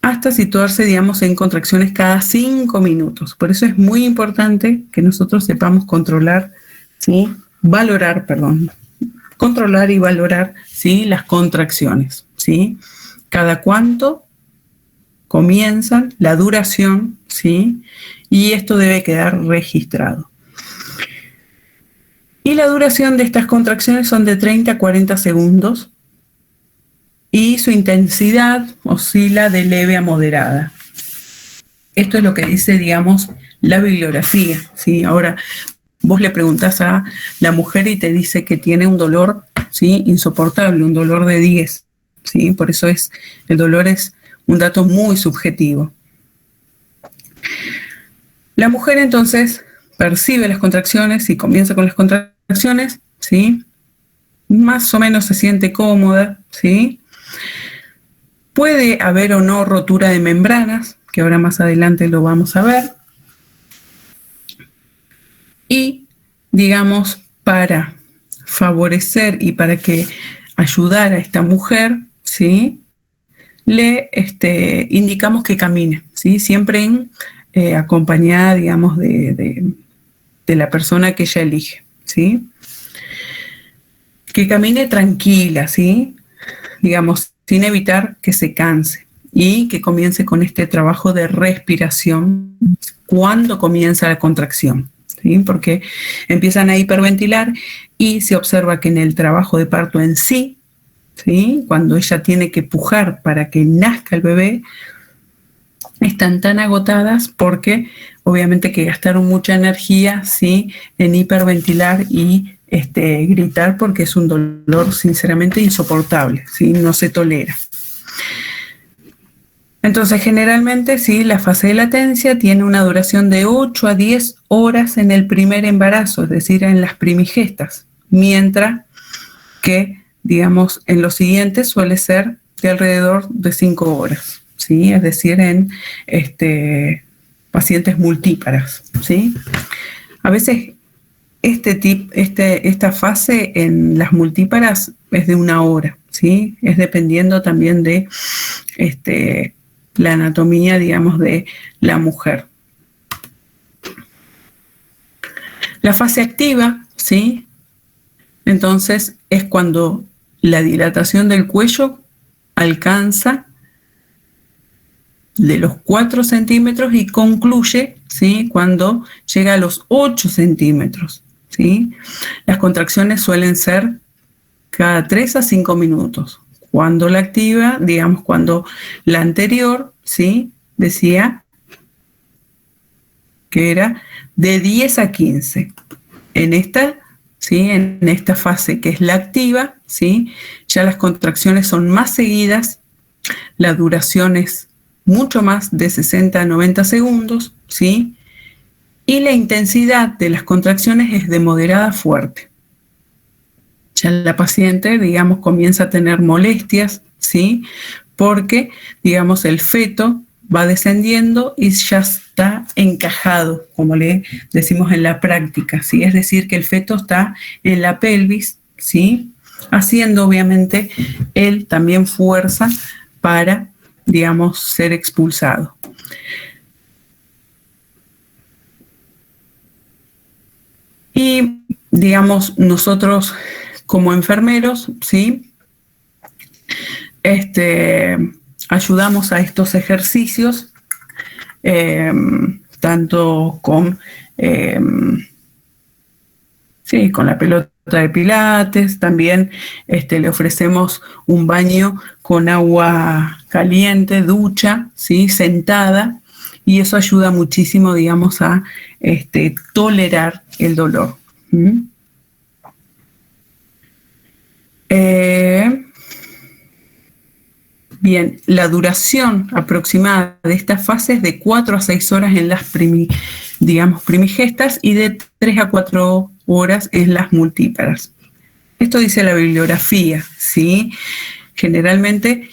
Hasta situarse, digamos, en contracciones cada 5 minutos. Por eso es muy importante que nosotros sepamos controlar, ¿sí? Controlar y valorar, ¿sí? Las contracciones, ¿sí? Cada cuánto comienzan, la duración, ¿sí? Y esto debe quedar registrado. Y la duración de estas contracciones son de 30 a 40 segundos y su intensidad oscila de leve a moderada, Esto es lo que dice, digamos, la bibliografía, ¿sí? Ahora, vos le preguntás a la mujer y te dice que tiene un dolor, ¿sí?, insoportable, un dolor de 10, ¿sí? Por eso el dolor es un dato muy subjetivo. La mujer entonces percibe las contracciones y comienza con las contracciones, ¿sí? Más o menos se siente cómoda, ¿sí? Puede haber o no rotura de membranas, que ahora más adelante lo vamos a ver. Y, digamos, para favorecer y para que ayudar a esta mujer, ¿sí?, le indicamos que camine, ¿sí?, siempre acompañada, digamos, de la persona que ella elige, ¿sí? Que camine tranquila, ¿sí?, digamos, sin evitar que se canse, y que comience con este trabajo de respiración cuando comienza la contracción, ¿sí? Porque empiezan a hiperventilar y se observa que en el trabajo de parto en sí, ¿sí?, cuando ella tiene que pujar para que nazca el bebé, están tan agotadas porque obviamente que gastaron mucha energía, ¿sí?, en hiperventilar y gritar, porque es un dolor sinceramente insoportable, ¿sí?, no se tolera. Entonces, generalmente, sí, la fase de latencia tiene una duración de 8 a 10 horas en el primer embarazo, es decir, en las primigestas, mientras que, digamos, en los siguientes suele ser de alrededor de 5 horas, ¿sí? Es decir, en pacientes multíparas, ¿sí? A veces esta fase en las multíparas es de 1 hora, ¿sí? Es dependiendo también de la anatomía, digamos, de la mujer. La fase activa, ¿sí?, entonces es cuando la dilatación del cuello alcanza de los 4 centímetros y concluye, ¿sí?, cuando llega a los 8 centímetros, ¿sí? Las contracciones suelen ser cada 3 a 5 minutos. Cuando la activa, digamos, cuando la anterior, ¿sí?, decía que era de 10 a 15. En esta, ¿sí?, en esta fase que es la activa, ¿sí?, ya las contracciones son más seguidas, la duración es mucho más de 60 a 90 segundos, ¿sí?, y la intensidad de las contracciones es de moderada a fuerte. Ya la paciente, digamos, comienza a tener molestias, ¿sí?, porque, digamos, el feto va descendiendo y ya está encajado, como le decimos en la práctica, ¿sí? Es decir, que el feto está en la pelvis, ¿sí?, haciendo obviamente él también fuerza para, digamos, ser expulsado. Y, digamos, nosotros como enfermeros, ¿sí?, ayudamos a estos ejercicios, tanto con la pelota de pilates, también le ofrecemos un baño con agua caliente, ducha, ¿sí?, sentada, y eso ayuda muchísimo, digamos, a tolerar el dolor. Bien, la duración aproximada de esta fase es de 4 a 6 horas en las primigestas y de 3 a 4 horas en las multíparas. Esto dice la bibliografía, ¿sí? Generalmente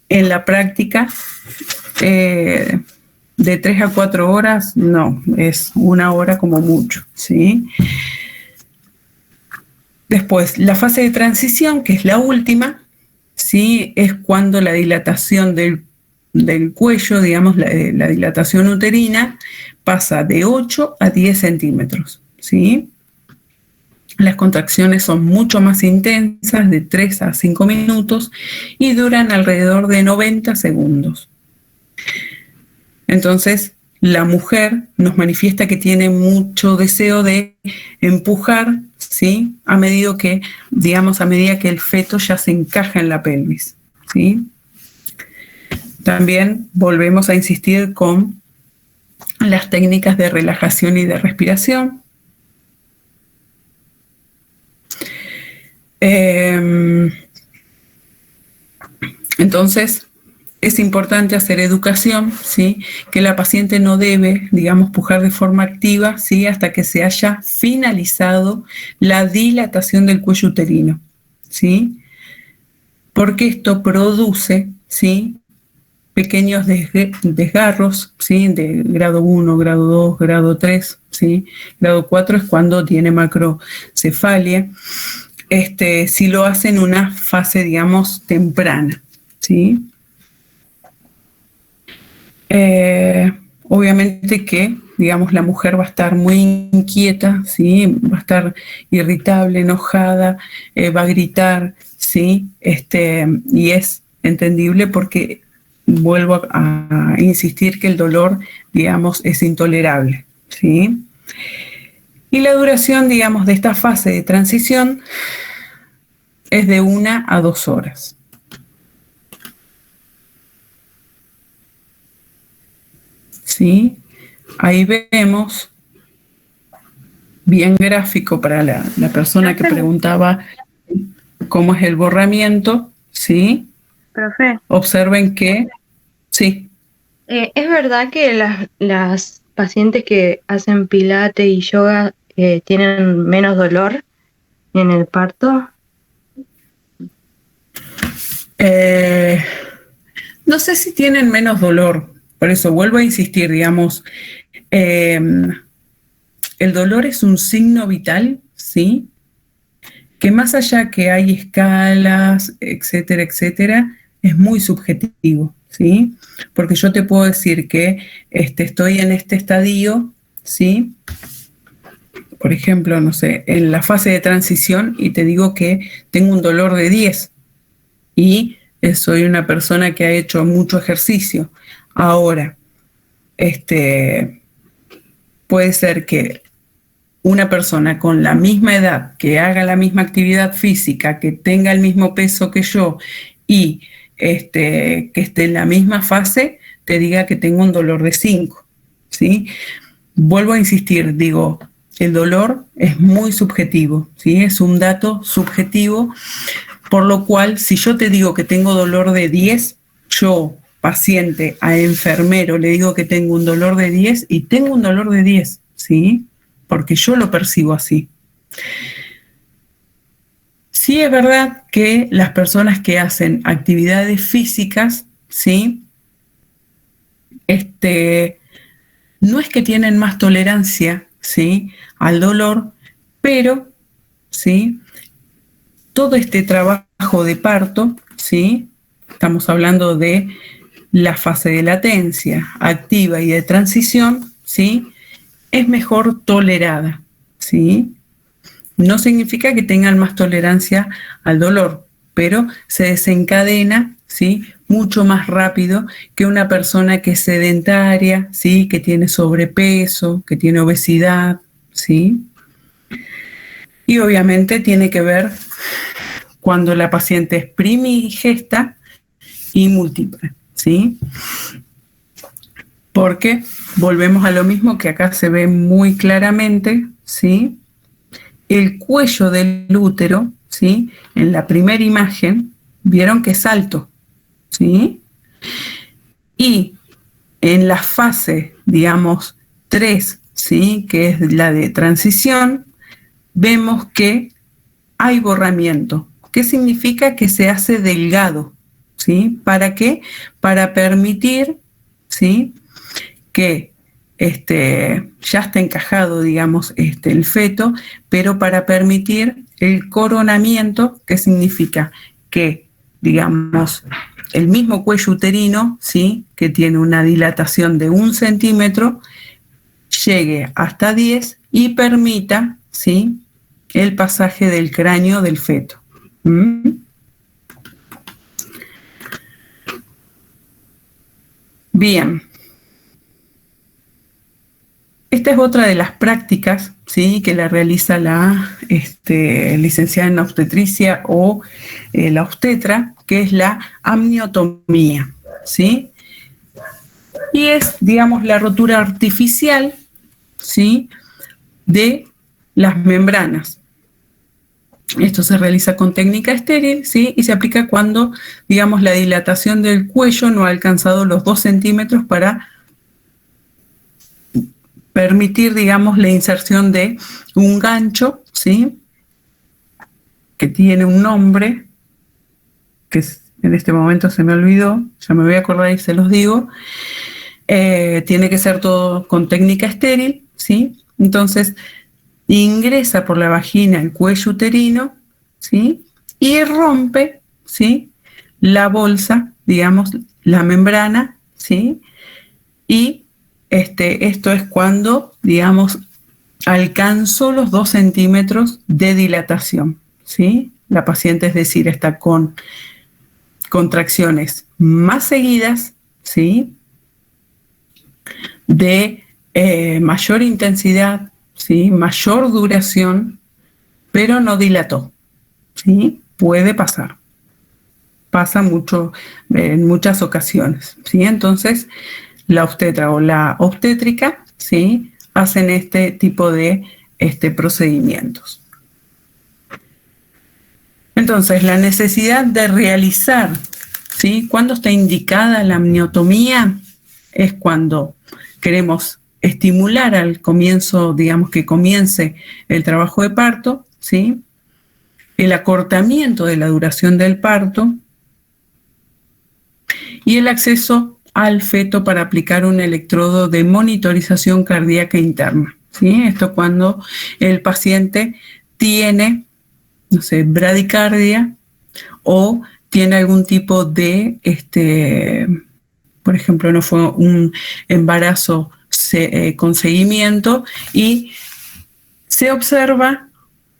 en la práctica de 3 a 4 horas no, es 1 hora como mucho, ¿sí? Después, la fase de transición, que es la última, ¿sí?, es cuando la dilatación del cuello, digamos, la dilatación uterina, pasa de 8 a 10 centímetros, ¿sí? Las contracciones son mucho más intensas, de 3 a 5 minutos, y duran alrededor de 90 segundos. Entonces, la mujer nos manifiesta que tiene mucho deseo de empujar, ¿sí?, a medida que el feto ya se encaja en la pelvis, ¿sí? También volvemos a insistir con las técnicas de relajación y de respiración. Entonces, es importante hacer educación, ¿sí? Que la paciente no debe, digamos, pujar de forma activa, ¿sí? Hasta que se haya finalizado la dilatación del cuello uterino, ¿sí? Porque esto produce, ¿sí? Pequeños desgarros, ¿sí? De grado 1, grado 2, grado 3, ¿sí? Grado 4 es cuando tiene macrocefalia. Si lo hace en una fase, digamos, temprana, ¿sí? Obviamente que, digamos, la mujer va a estar muy inquieta, ¿sí? Va a estar irritable, enojada, va a gritar, ¿sí? Y es entendible porque vuelvo a insistir que el dolor, digamos, es intolerable, ¿sí? Y la duración, digamos, de esta fase de transición es de 1 a 2 horas. ¿Sí? Ahí vemos, bien gráfico para la persona que preguntaba cómo es el borramiento, ¿sí? Profe. Observen que, sí. ¿Es verdad que las pacientes que hacen pilates y yoga tienen menos dolor en el parto? No sé si tienen menos dolor, por eso vuelvo a insistir, digamos, el dolor es un signo vital, ¿sí? Que más allá que hay escalas, etcétera, etcétera, es muy subjetivo, ¿sí? Porque yo te puedo decir que estoy en este estadio, ¿sí? Por ejemplo, no sé, en la fase de transición y te digo que tengo un dolor de 10 y soy una persona que ha hecho mucho ejercicio. Ahora, puede ser que una persona con la misma edad, que haga la misma actividad física, que tenga el mismo peso que yo y que esté en la misma fase, te diga que tengo un dolor de 5, ¿sí? Vuelvo a insistir, digo, el dolor es muy subjetivo, ¿sí? Es un dato subjetivo, por lo cual, si yo te digo que tengo dolor de 10, yo, paciente a enfermero, le digo que tengo un dolor de 10 y tengo un dolor de 10, ¿sí? Porque yo lo percibo así. Sí es verdad que las personas que hacen actividades físicas, ¿sí? No es que tienen más tolerancia, ¿sí? Al dolor, pero, ¿sí? Todo este trabajo de parto, ¿sí? Estamos hablando de la fase de latencia activa y de transición, ¿sí? Es mejor tolerada, ¿sí? No significa que tengan más tolerancia al dolor, pero se desencadena, ¿sí? Mucho más rápido que una persona que es sedentaria, ¿sí? Que tiene sobrepeso, que tiene obesidad, ¿sí? Y obviamente tiene que ver cuando la paciente es primigesta y múltiple, ¿sí? Porque volvemos a lo mismo que acá se ve muy claramente, ¿sí? El cuello del útero, ¿sí? En la primera imagen, vieron que es alto, ¿sí? Y en la fase, digamos, 3, ¿sí? Que es la de transición, vemos que hay borramiento. ¿Qué significa? Que se hace delgado, ¿sí? ¿Para qué? Para permitir, ¿sí? Que ya está encajado, digamos, el feto, pero para permitir el coronamiento, que significa que, digamos, el mismo cuello uterino, ¿sí? Que tiene una dilatación de 1 centímetro, llegue hasta 10 y permita, ¿sí? El pasaje del cráneo del feto. Bien. Esta es otra de las prácticas, ¿sí? Que la realiza la licenciada en obstetricia o la obstetra, que es la amniotomía, ¿sí? y es, digamos, la rotura artificial, ¿sí?, de las membranas. Esto se realiza con técnica estéril, ¿sí?, y se aplica cuando, digamos, la dilatación del cuello no ha alcanzado los 2 centímetros para permitir, digamos, la inserción de un gancho, ¿sí?, que tiene un nombre, que en este momento se me olvidó, ya me voy a acordar y se los digo. Tiene que ser todo con técnica estéril, ¿sí? Entonces, ingresa por la vagina el cuello uterino, ¿sí?, y rompe, ¿sí?, la bolsa, digamos, la membrana, ¿sí?, y esto es cuando, digamos, alcanzó los 2 centímetros de dilatación, ¿sí? La paciente, es decir, está con contracciones más seguidas, ¿sí?, de mayor intensidad, ¿sí?, mayor duración, pero no dilató, ¿sí? Puede pasar. Pasa mucho en muchas ocasiones, ¿sí? Entonces, la obstetra o la obstétrica, ¿sí?, hacen este tipo de procedimientos. Entonces, la necesidad de realizar, ¿sí?, ¿cuándo está indicada la amniotomía? Es cuando queremos estimular al comienzo, digamos, que comience el trabajo de parto, ¿sí?, el acortamiento de la duración del parto y el acceso al feto para aplicar un electrodo de monitorización cardíaca interna, ¿sí? Esto cuando el paciente tiene, no sé, bradicardia o tiene algún tipo de, por ejemplo, no fue un embarazo con seguimiento y se observa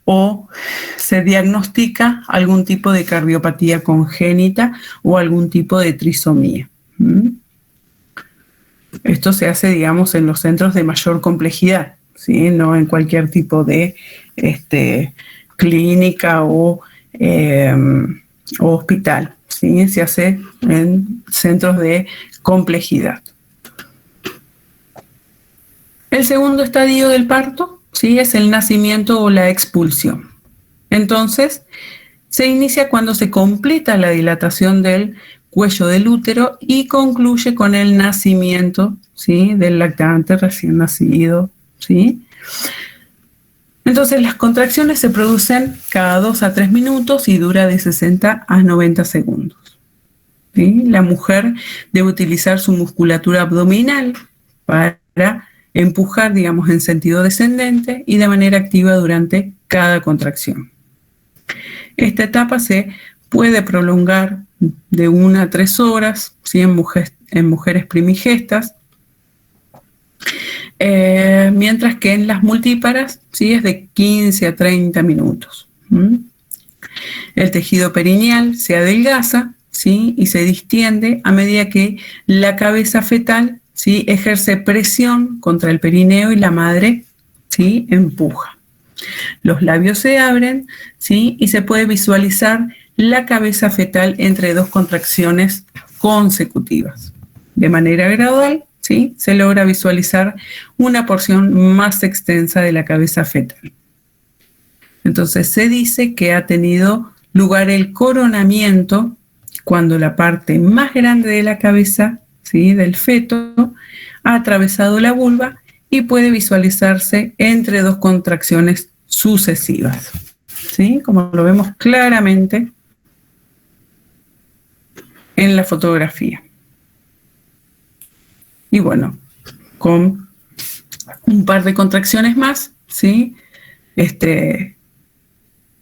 o se diagnostica algún tipo de cardiopatía congénita o algún tipo de trisomía. Esto se hace, digamos, en los centros de mayor complejidad, ¿sí?, no en cualquier tipo de clínica o hospital, ¿sí? Se hace en centros de complejidad. El segundo estadio del parto, ¿sí?, es el nacimiento o la expulsión. Entonces, se inicia cuando se completa la dilatación del cuello del útero y concluye con el nacimiento, ¿sí?, del lactante recién nacido, ¿sí? Entonces, las contracciones se producen cada 2 a 3 minutos y dura de 60 a 90 segundos. ¿Sí? La mujer debe utilizar su musculatura abdominal para empujar, digamos, en sentido descendente y de manera activa durante cada contracción. Esta etapa se puede prolongar de 1 a 3 horas, ¿sí?, en mujeres primigestas, mientras que en las multíparas, ¿sí?, es de 15 a 30 minutos. El tejido perineal se adelgaza, ¿sí?, y se distiende a medida que la cabeza fetal, ¿sí?, ejerce presión contra el perineo y la madre, ¿sí?, empuja. Los labios se abren, ¿sí?, y se puede visualizar la cabeza fetal entre 2 contracciones consecutivas. De manera gradual, ¿sí?, se logra visualizar una porción más extensa de la cabeza fetal. Entonces se dice que ha tenido lugar el coronamiento cuando la parte más grande de la cabeza, ¿sí?, del feto ha atravesado la vulva y puede visualizarse entre 2 contracciones sucesivas, ¿sí?, como lo vemos claramente en la fotografía. Y bueno, con un par de contracciones más, ¿sí?,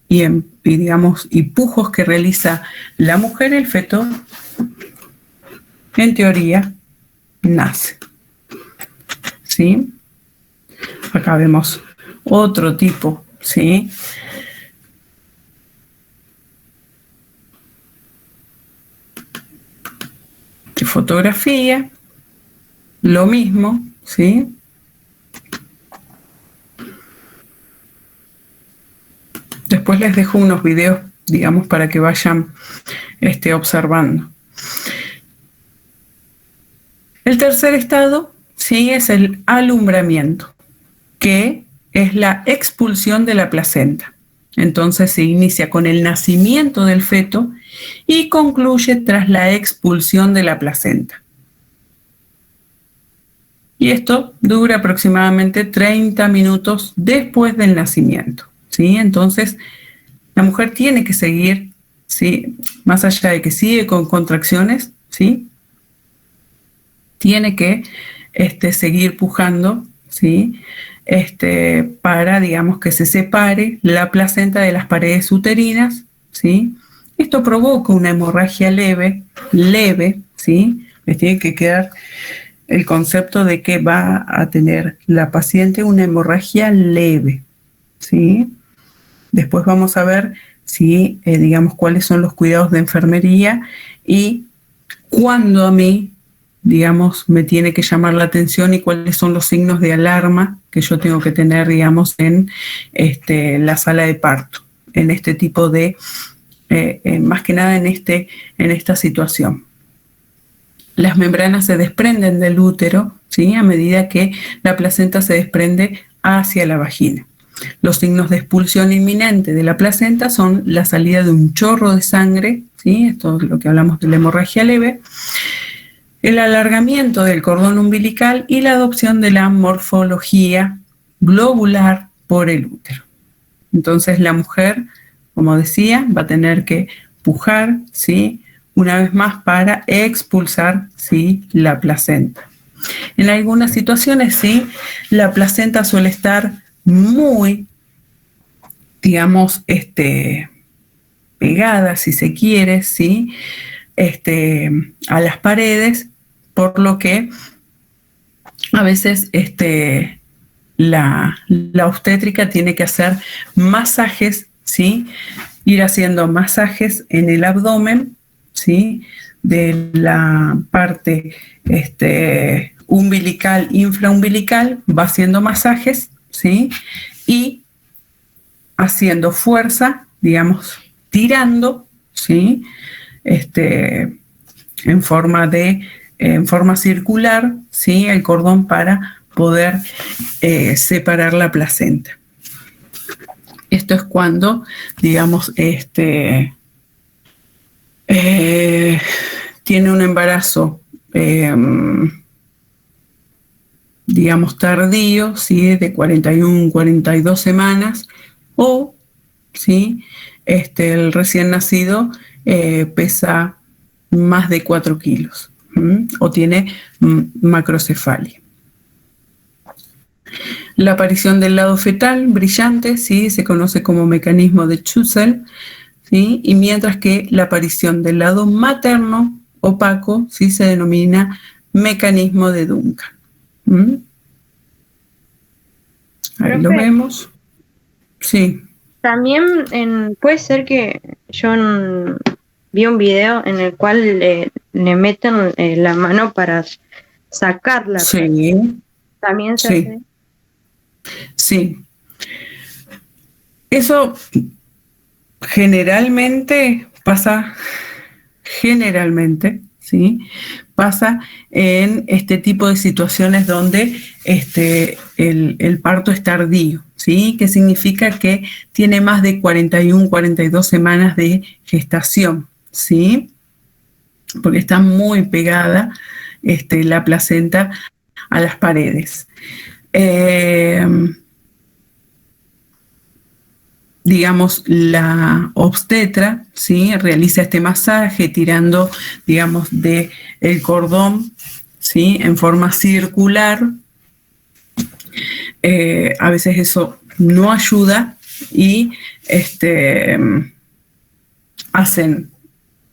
y digamos, y pujos que realiza la mujer, el feto, en teoría, nace. ¿Sí? Acá vemos otro tipo, ¿sí?, de fotografía, lo mismo, ¿sí? Después les dejo unos videos, digamos, para que vayan observando. El tercer estado, sí, es el alumbramiento, que es la expulsión de la placenta. Entonces se inicia con el nacimiento del feto y concluye tras la expulsión de la placenta. Y esto dura aproximadamente 30 minutos después del nacimiento, ¿sí? Entonces, la mujer tiene que seguir, ¿sí? Más allá de que sigue con contracciones, ¿sí? Tiene que seguir pujando, ¿sí? Para, digamos, que se separe la placenta de las paredes uterinas, ¿sí? Esto provoca una hemorragia leve, ¿sí? Les tiene que quedar el concepto de que va a tener la paciente una hemorragia leve, ¿sí? Después vamos a ver si, digamos, cuáles son los cuidados de enfermería y cuándo a mí, digamos, me tiene que llamar la atención y cuáles son los signos de alarma que yo tengo que tener, digamos, en la sala de parto, en este tipo de, más que nada en esta situación. Las membranas se desprenden del útero, ¿sí? A medida que la placenta se desprende hacia la vagina. Los signos de expulsión inminente de la placenta son la salida de un chorro de sangre, ¿sí? Esto es lo que hablamos de la hemorragia leve, el alargamiento del cordón umbilical y la adopción de la morfología globular por el útero. Entonces la mujer, como decía, va a tener que pujar, ¿sí? Una vez más para expulsar, ¿sí? La placenta. En algunas situaciones, sí, la placenta suele estar muy, digamos, pegada, si se quiere, ¿sí? A las paredes, por lo que a veces la obstétrica tiene que hacer masajes, ¿sí? Ir haciendo masajes en el abdomen, ¿sí? De la parte umbilical, infraumbilical, va haciendo masajes, ¿sí? Y haciendo fuerza, digamos, tirando, ¿sí? En forma circular, ¿sí? El cordón para poder separar la placenta. Esto es cuando, digamos, tiene un embarazo, digamos, tardío, ¿sí? De 41, 42 semanas, o, ¿sí? El recién nacido pesa más de 4 kilos, o tiene macrocefalia. La aparición del lado fetal brillante, ¿sí? Se conoce como mecanismo de Chusel, ¿sí? Y mientras que la aparición del lado materno opaco, ¿sí? Se denomina mecanismo de Duncan. Ahí lo vemos. Sí. También puede ser que yo vi un video en el cual le meten la mano para sacarla. Sí. También se Sí. hace. Sí. Eso generalmente pasa, ¿sí? Pasa en este tipo de situaciones donde el parto es tardío, ¿sí? Que significa que tiene más de 41, 42 semanas de gestación, ¿sí? Porque está muy pegada la placenta a las paredes. Digamos, la obstetra, ¿sí? Realiza este masaje tirando, digamos, del cordón, ¿sí? En forma circular. A veces eso no ayuda y hacen,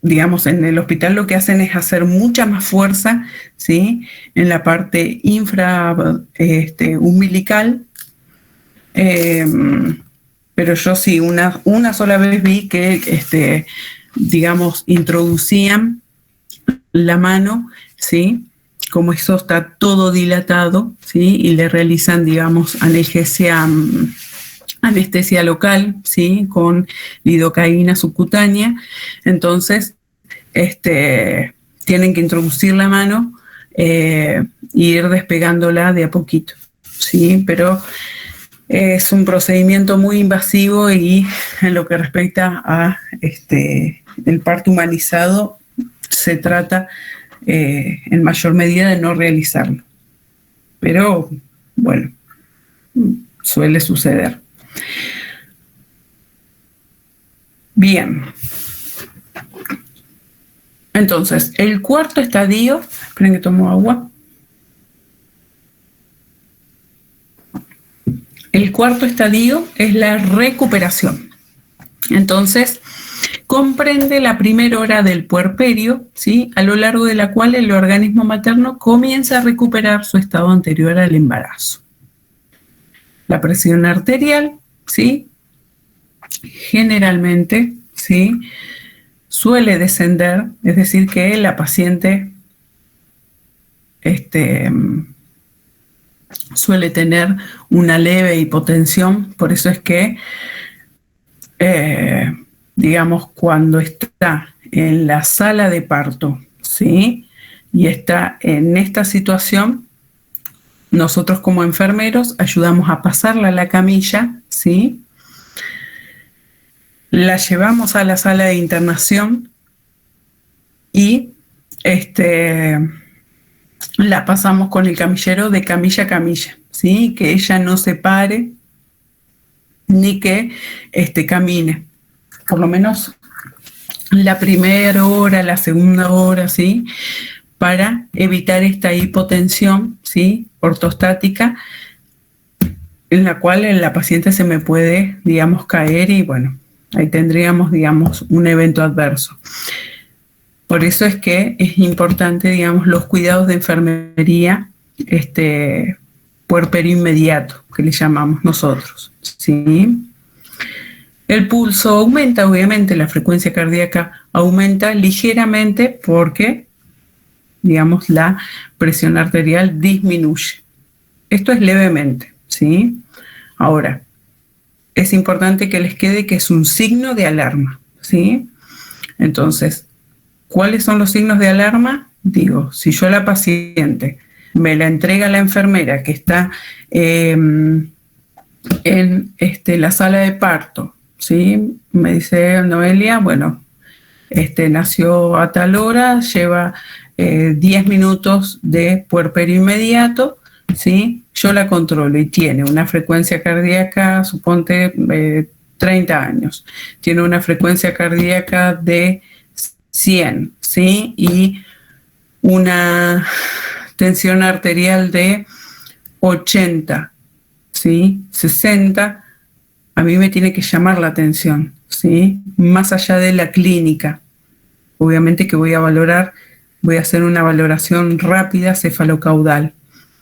digamos, en el hospital lo que hacen es hacer mucha más fuerza, ¿sí? En la parte umbilical. Pero yo sí, una sola vez vi que, digamos, introducían la mano, ¿sí? Como eso está todo dilatado, ¿sí? Y le realizan, digamos, anestesia local, ¿sí? Con lidocaína subcutánea. Entonces, tienen que introducir la mano ir despegándola de a poquito, ¿sí? Pero es un procedimiento muy invasivo y en lo que respecta a el parto humanizado se trata en mayor medida de no realizarlo. Pero bueno, suele suceder. Bien. Entonces, el cuarto estadio, esperen que tomo agua. El cuarto estadio es la recuperación. Entonces, comprende la primera hora del puerperio, ¿sí? A lo largo de la cual el organismo materno comienza a recuperar su estado anterior al embarazo. La presión arterial, ¿sí? Generalmente, ¿sí? Suele descender, es decir, que la paciente suele tener una leve hipotensión, por eso es que, digamos, cuando está en la sala de parto, ¿sí? Y está en esta situación, nosotros como enfermeros ayudamos a pasarla a la camilla, ¿sí? La llevamos a la sala de internación y la pasamos con el camillero de camilla a camilla, ¿sí? Que ella no se pare ni que camine. Por lo menos la primera hora, la segunda hora, ¿sí? Para evitar esta hipotensión, ¿sí? Ortostática, en la cual la paciente se me puede, digamos, caer y bueno, ahí tendríamos, digamos, un evento adverso. Por eso es que es importante, digamos, los cuidados de enfermería puerperio inmediato, que le llamamos nosotros, ¿sí? El pulso aumenta, obviamente, la frecuencia cardíaca aumenta ligeramente porque, digamos, la presión arterial disminuye. Esto es levemente, ¿sí? Ahora, es importante que les quede que es un signo de alarma, ¿sí? Entonces, ¿cuáles son los signos de alarma? Digo, si yo a la paciente me la entrega la enfermera que está en la sala de parto, ¿sí? Me dice Noelia, bueno, nació a tal hora, lleva 10 minutos de puerperio inmediato, ¿sí? Yo la controlo y tiene una frecuencia cardíaca, suponte 30 años, tiene una frecuencia cardíaca de 100, ¿sí? Y una tensión arterial de 80, ¿sí? 60, a mí me tiene que llamar la atención, ¿sí? Más allá de la clínica. Obviamente que voy a hacer una valoración rápida cefalocaudal,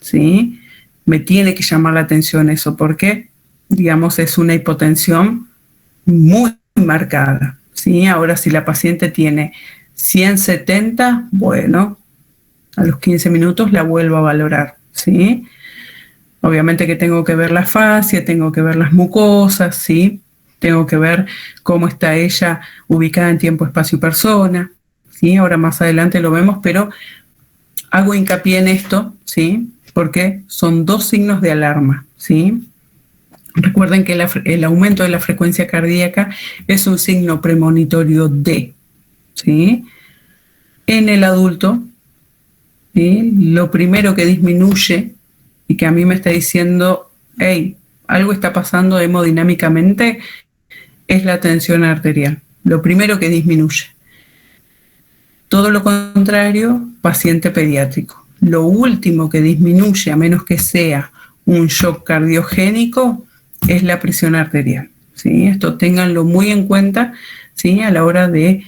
¿sí? Me tiene que llamar la atención eso, porque, digamos, es una hipotensión muy marcada, ¿sí? Ahora, si la paciente tiene 170, bueno, a los 15 minutos la vuelvo a valorar, ¿sí? Obviamente que tengo que ver la fascia, tengo que ver las mucosas, ¿sí? Tengo que ver cómo está ella ubicada en tiempo, espacio y persona, ¿sí? Ahora más adelante lo vemos, pero hago hincapié en esto, ¿sí? Porque son dos signos de alarma, ¿sí? Recuerden que el aumento de la frecuencia cardíaca es un signo premonitorio de, ¿sí? En el adulto, ¿sí? Lo primero que disminuye y que a mí me está diciendo, hey, algo está pasando hemodinámicamente, es la tensión arterial. Lo primero que disminuye. Todo lo contrario, paciente pediátrico. Lo último que disminuye, a menos que sea un shock cardiogénico, es la presión arterial, ¿sí? Esto ténganlo muy en cuenta, ¿sí? A la hora de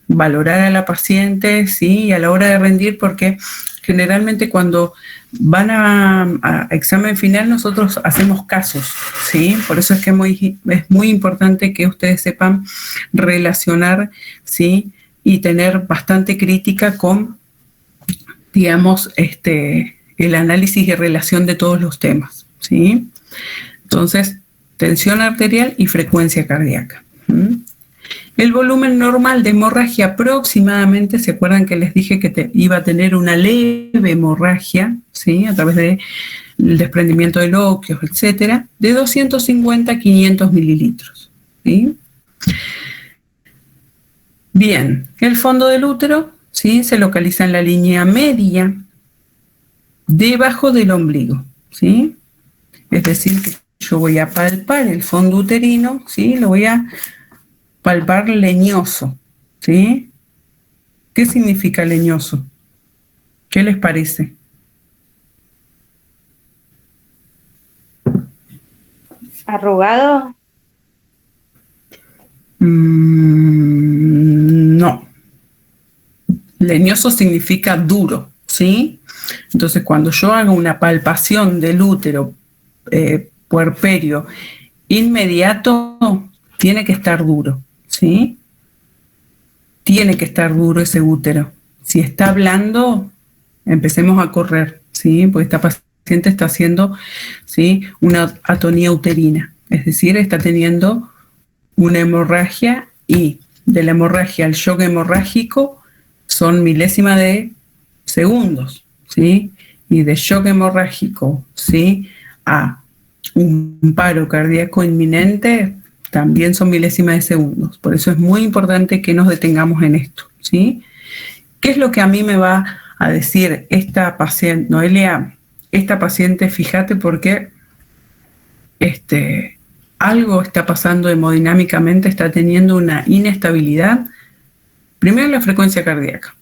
valorar a la paciente, ¿sí? Y a la hora de rendir, porque generalmente cuando van a examen final nosotros hacemos casos, ¿sí? Por eso es que es muy importante que ustedes sepan relacionar, ¿sí? Y tener bastante crítica con, digamos, el análisis y relación de todos los temas, ¿sí? Entonces, tensión arterial y frecuencia cardíaca. El volumen normal de hemorragia aproximadamente, ¿se acuerdan que les dije que iba a tener una leve hemorragia, ¿sí? A través del desprendimiento de loquios, etcétera, de 250 a 500 mililitros, ¿sí? Bien, el fondo del útero, ¿sí? Se localiza en la línea media debajo del ombligo, ¿sí? Es decir, que yo voy a palpar el fondo uterino, ¿sí? Lo voy a palpar leñoso, ¿sí? ¿Qué significa leñoso? ¿Qué les parece? ¿Arrugado? No. Leñoso significa duro, ¿sí? Entonces, cuando yo hago una palpación del útero puerperio inmediato, tiene que estar duro, ¿sí? Tiene que estar duro ese útero. Si está blando, empecemos a correr, ¿sí? Porque esta paciente está haciendo, ¿sí?, una atonía uterina, es decir, está teniendo una hemorragia, y de la hemorragia al shock hemorrágico son milésimas de segundos, ¿sí? Y de shock hemorrágico, ¿sí?, a un paro cardíaco inminente también son milésimas de segundos. Por eso es muy importante que nos detengamos en esto, ¿sí? ¿Qué es lo que a mí me va a decir esta paciente? Noelia, esta paciente, fíjate, porque algo está pasando hemodinámicamente, está teniendo una inestabilidad. Primero la frecuencia cardíaca.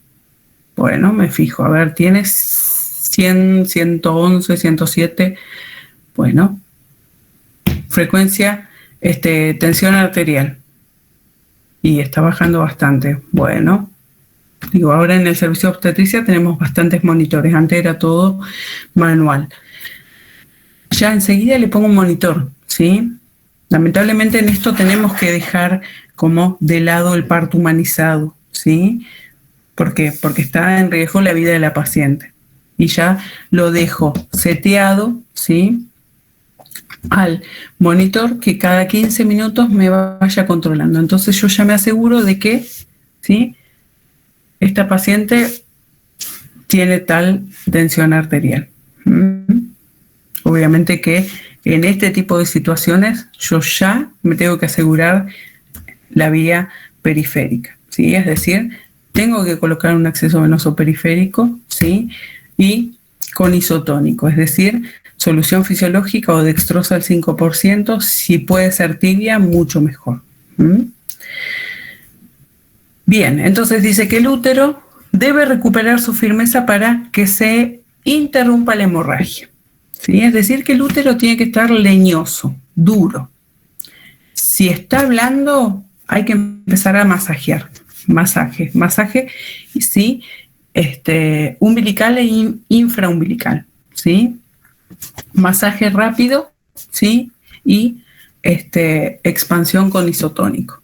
Bueno, me fijo, a ver, tienes 100, 111, 107. Bueno, frecuencia, tensión arterial. Y está bajando bastante. Bueno, digo, ahora en el servicio de obstetricia tenemos bastantes monitores. Antes era todo manual. Ya enseguida le pongo un monitor, ¿sí? Lamentablemente en esto tenemos que dejar como de lado el parto humanizado, ¿sí? ¿Por qué? Porque está en riesgo la vida de la paciente. Y ya lo dejo seteado, ¿sí?, al monitor, que cada 15 minutos me vaya controlando. Entonces yo ya me aseguro de que, ¿sí?, esta paciente tiene tal tensión arterial. Obviamente que en este tipo de situaciones yo ya me tengo que asegurar la vía periférica, ¿sí? Es decir, tengo que colocar un acceso venoso periférico, ¿sí?, y con isotónico, es decir, solución fisiológica o dextrosa al 5%, si puede ser tibia, mucho mejor. Bien, entonces dice que el útero debe recuperar su firmeza para que se interrumpa la hemorragia, ¿sí? Es decir, que el útero tiene que estar leñoso, duro. Si está blando, hay que empezar a masajear. Masaje, sí, umbilical e infraumbilical, ¿sí? Masaje rápido, ¿sí? Y expansión con isotónico.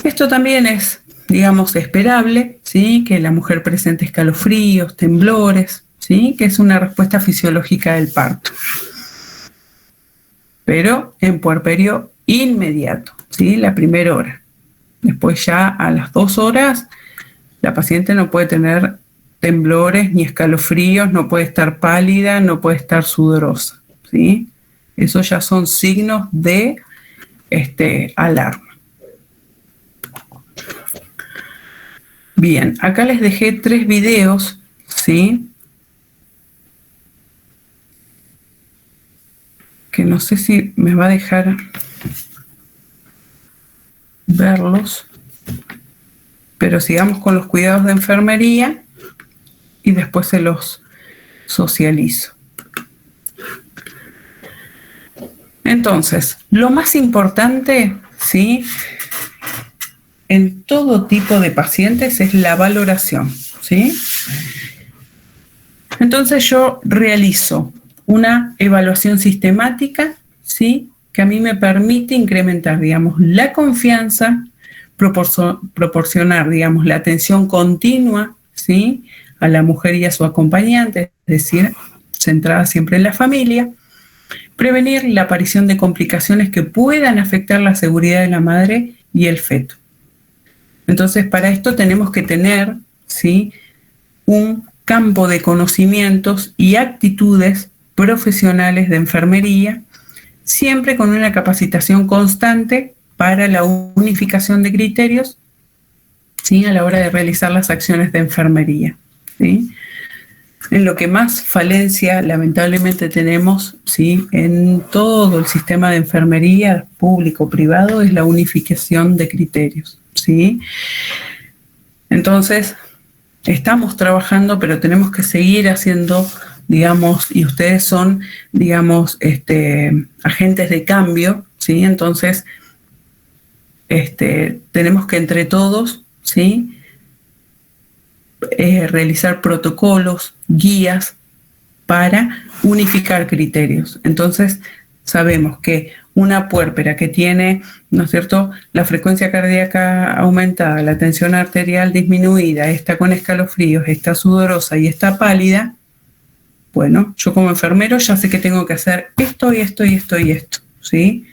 Esto también es, digamos, esperable, ¿sí?, que la mujer presente escalofríos, temblores, ¿sí?, que es una respuesta fisiológica del parto. Pero en puerperio inmediato, ¿sí?, la primera hora. Después ya a las 2 horas la paciente no puede tener temblores ni escalofríos, no puede estar pálida, no puede estar sudorosa, ¿sí? Esos ya son signos de alarma. Bien, acá les dejé 3 videos, ¿sí?, que no sé si me va a dejar verlos, pero sigamos con los cuidados de enfermería y después se los socializo. Entonces, lo más importante, ¿sí?, en todo tipo de pacientes es la valoración, ¿sí? Entonces yo realizo una evaluación sistemática, ¿sí?, que a mí me permite incrementar, digamos, la confianza, proporcionar, digamos, la atención continua, ¿sí?, a la mujer y a su acompañante, es decir, centrada siempre en la familia, prevenir la aparición de complicaciones que puedan afectar la seguridad de la madre y el feto. Entonces, para esto tenemos que tener, ¿sí?, un campo de conocimientos y actitudes profesionales de enfermería, siempre con una capacitación constante para la unificación de criterios, ¿sí?, a la hora de realizar las acciones de enfermería, ¿sí? En lo que más falencia lamentablemente tenemos, ¿sí?, en todo el sistema de enfermería público-privado es la unificación de criterios, ¿sí? Entonces, estamos trabajando, pero tenemos que seguir haciendo, digamos, y ustedes son, digamos, agentes de cambio, ¿sí? Entonces, tenemos que entre todos, ¿sí?, realizar protocolos, guías para unificar criterios. Entonces, sabemos que una puérpera que tiene, ¿no es cierto?, la frecuencia cardíaca aumentada, la tensión arterial disminuida, está con escalofríos, está sudorosa y está pálida, bueno, yo como enfermero ya sé que tengo que hacer esto y esto y esto y esto, ¿sí?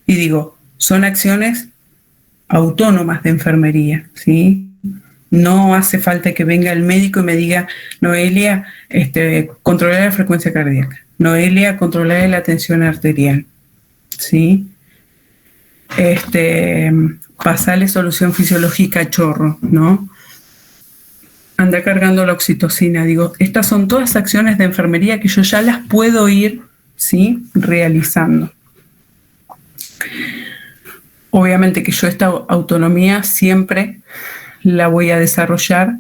Y digo, son acciones autónomas de enfermería, ¿sí? No hace falta que venga el médico y me diga, Noelia, controlar la frecuencia cardíaca, Noelia, controlar la tensión arterial, ¿sí? Pasarle solución fisiológica a chorro, ¿no? Anda cargando la oxitocina. Digo, estas son todas acciones de enfermería que yo ya las puedo ir, ¿sí?, realizando. Obviamente que yo esta autonomía siempre la voy a desarrollar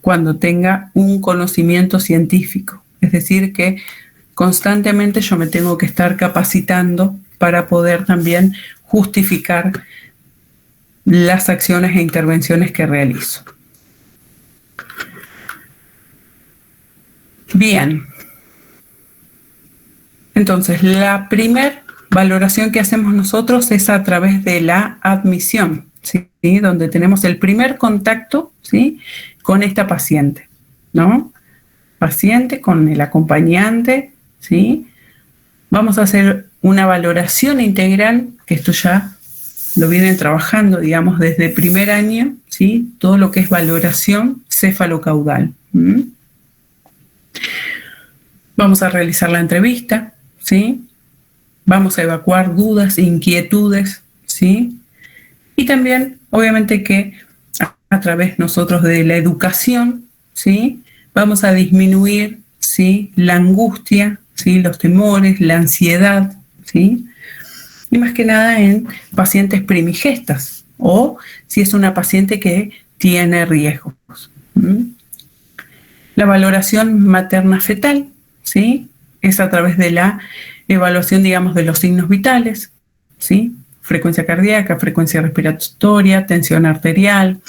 cuando tenga un conocimiento científico. Es decir, que constantemente yo me tengo que estar capacitando para poder también justificar las acciones e intervenciones que realizo. Bien. Entonces, la primera valoración que hacemos nosotros es a través de la admisión, ¿sí?, donde tenemos el primer contacto, ¿sí?, con esta paciente, ¿no? Paciente con el acompañante, ¿sí? Vamos a hacer una valoración integral, que esto ya lo vienen trabajando, digamos, desde el primer año, ¿sí?, todo lo que es valoración cefalocaudal. Vamos a realizar la entrevista, ¿sí? Vamos a evacuar dudas, inquietudes, ¿sí? Y también, obviamente, que a través nosotros de la educación, ¿sí?, vamos a disminuir, ¿sí?, la angustia, ¿sí?, los temores, la ansiedad, ¿sí? Y más que nada en pacientes primigestas o si es una paciente que tiene riesgos. La valoración materna-fetal, ¿sí?, es a través de la evaluación, digamos, de los signos vitales, ¿sí?, frecuencia cardíaca, frecuencia respiratoria, tensión arterial,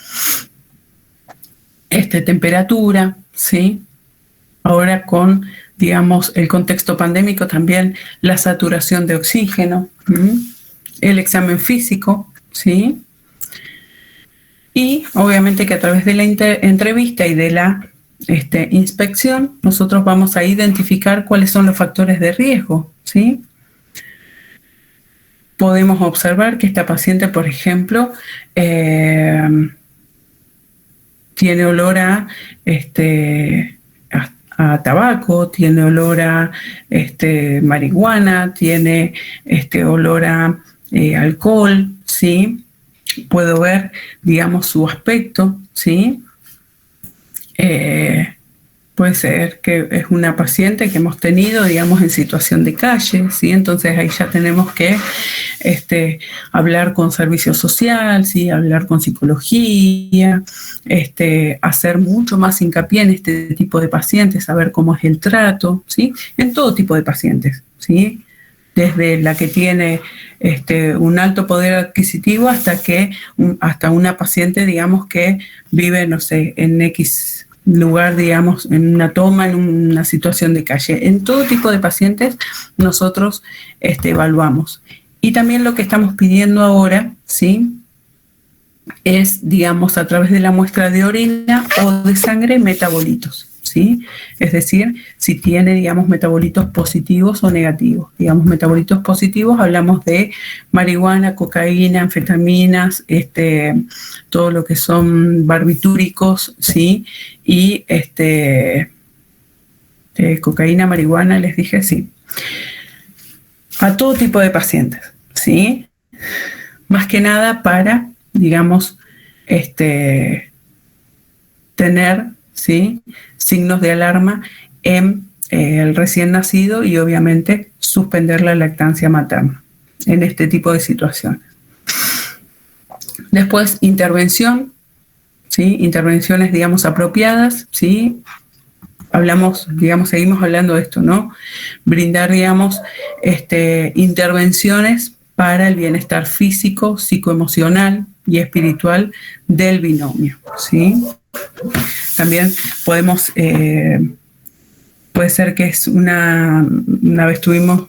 temperatura, ¿sí? Ahora con, digamos, el contexto pandémico también la saturación de oxígeno, el examen físico, ¿sí? Y obviamente que a través de la entrevista y de la inspección nosotros vamos a identificar cuáles son los factores de riesgo, ¿sí? Podemos observar que esta paciente, por ejemplo, tiene olor a tabaco, tiene olor a marihuana, tiene olor a alcohol, ¿sí? Puedo ver, digamos, su aspecto, ¿sí? Puede ser que es una paciente que hemos tenido, digamos, en situación de calle, ¿sí? Entonces ahí ya tenemos que hablar con servicio social, ¿sí?, hablar con psicología, hacer mucho más hincapié en este tipo de pacientes, saber cómo es el trato, ¿sí?, en todo tipo de pacientes, ¿sí?, desde la que tiene un alto poder adquisitivo hasta una paciente, digamos, que vive, no sé, en X lugar, digamos, en una toma, en una situación de calle. En todo tipo de pacientes nosotros evaluamos. Y también lo que estamos pidiendo ahora, ¿sí?, es, digamos, a través de la muestra de orina o de sangre, metabolitos, ¿sí? Es decir, si tiene, digamos, metabolitos positivos o negativos. Digamos, metabolitos positivos, hablamos de marihuana, cocaína, anfetaminas, todo lo que son barbitúricos, ¿sí? Y cocaína, marihuana, les dije, sí. A todo tipo de pacientes, ¿sí? Más que nada para, digamos, tener, ¿sí?, signos de alarma en el recién nacido y obviamente suspender la lactancia materna en este tipo de situaciones. Después, intervención, ¿sí? Intervenciones, digamos, apropiadas, ¿sí? Hablamos, digamos, seguimos hablando de esto, ¿no? Brindar, digamos, intervenciones para el bienestar físico, psicoemocional y espiritual del binomio, ¿sí? También podemos, puede ser que es una vez tuvimos,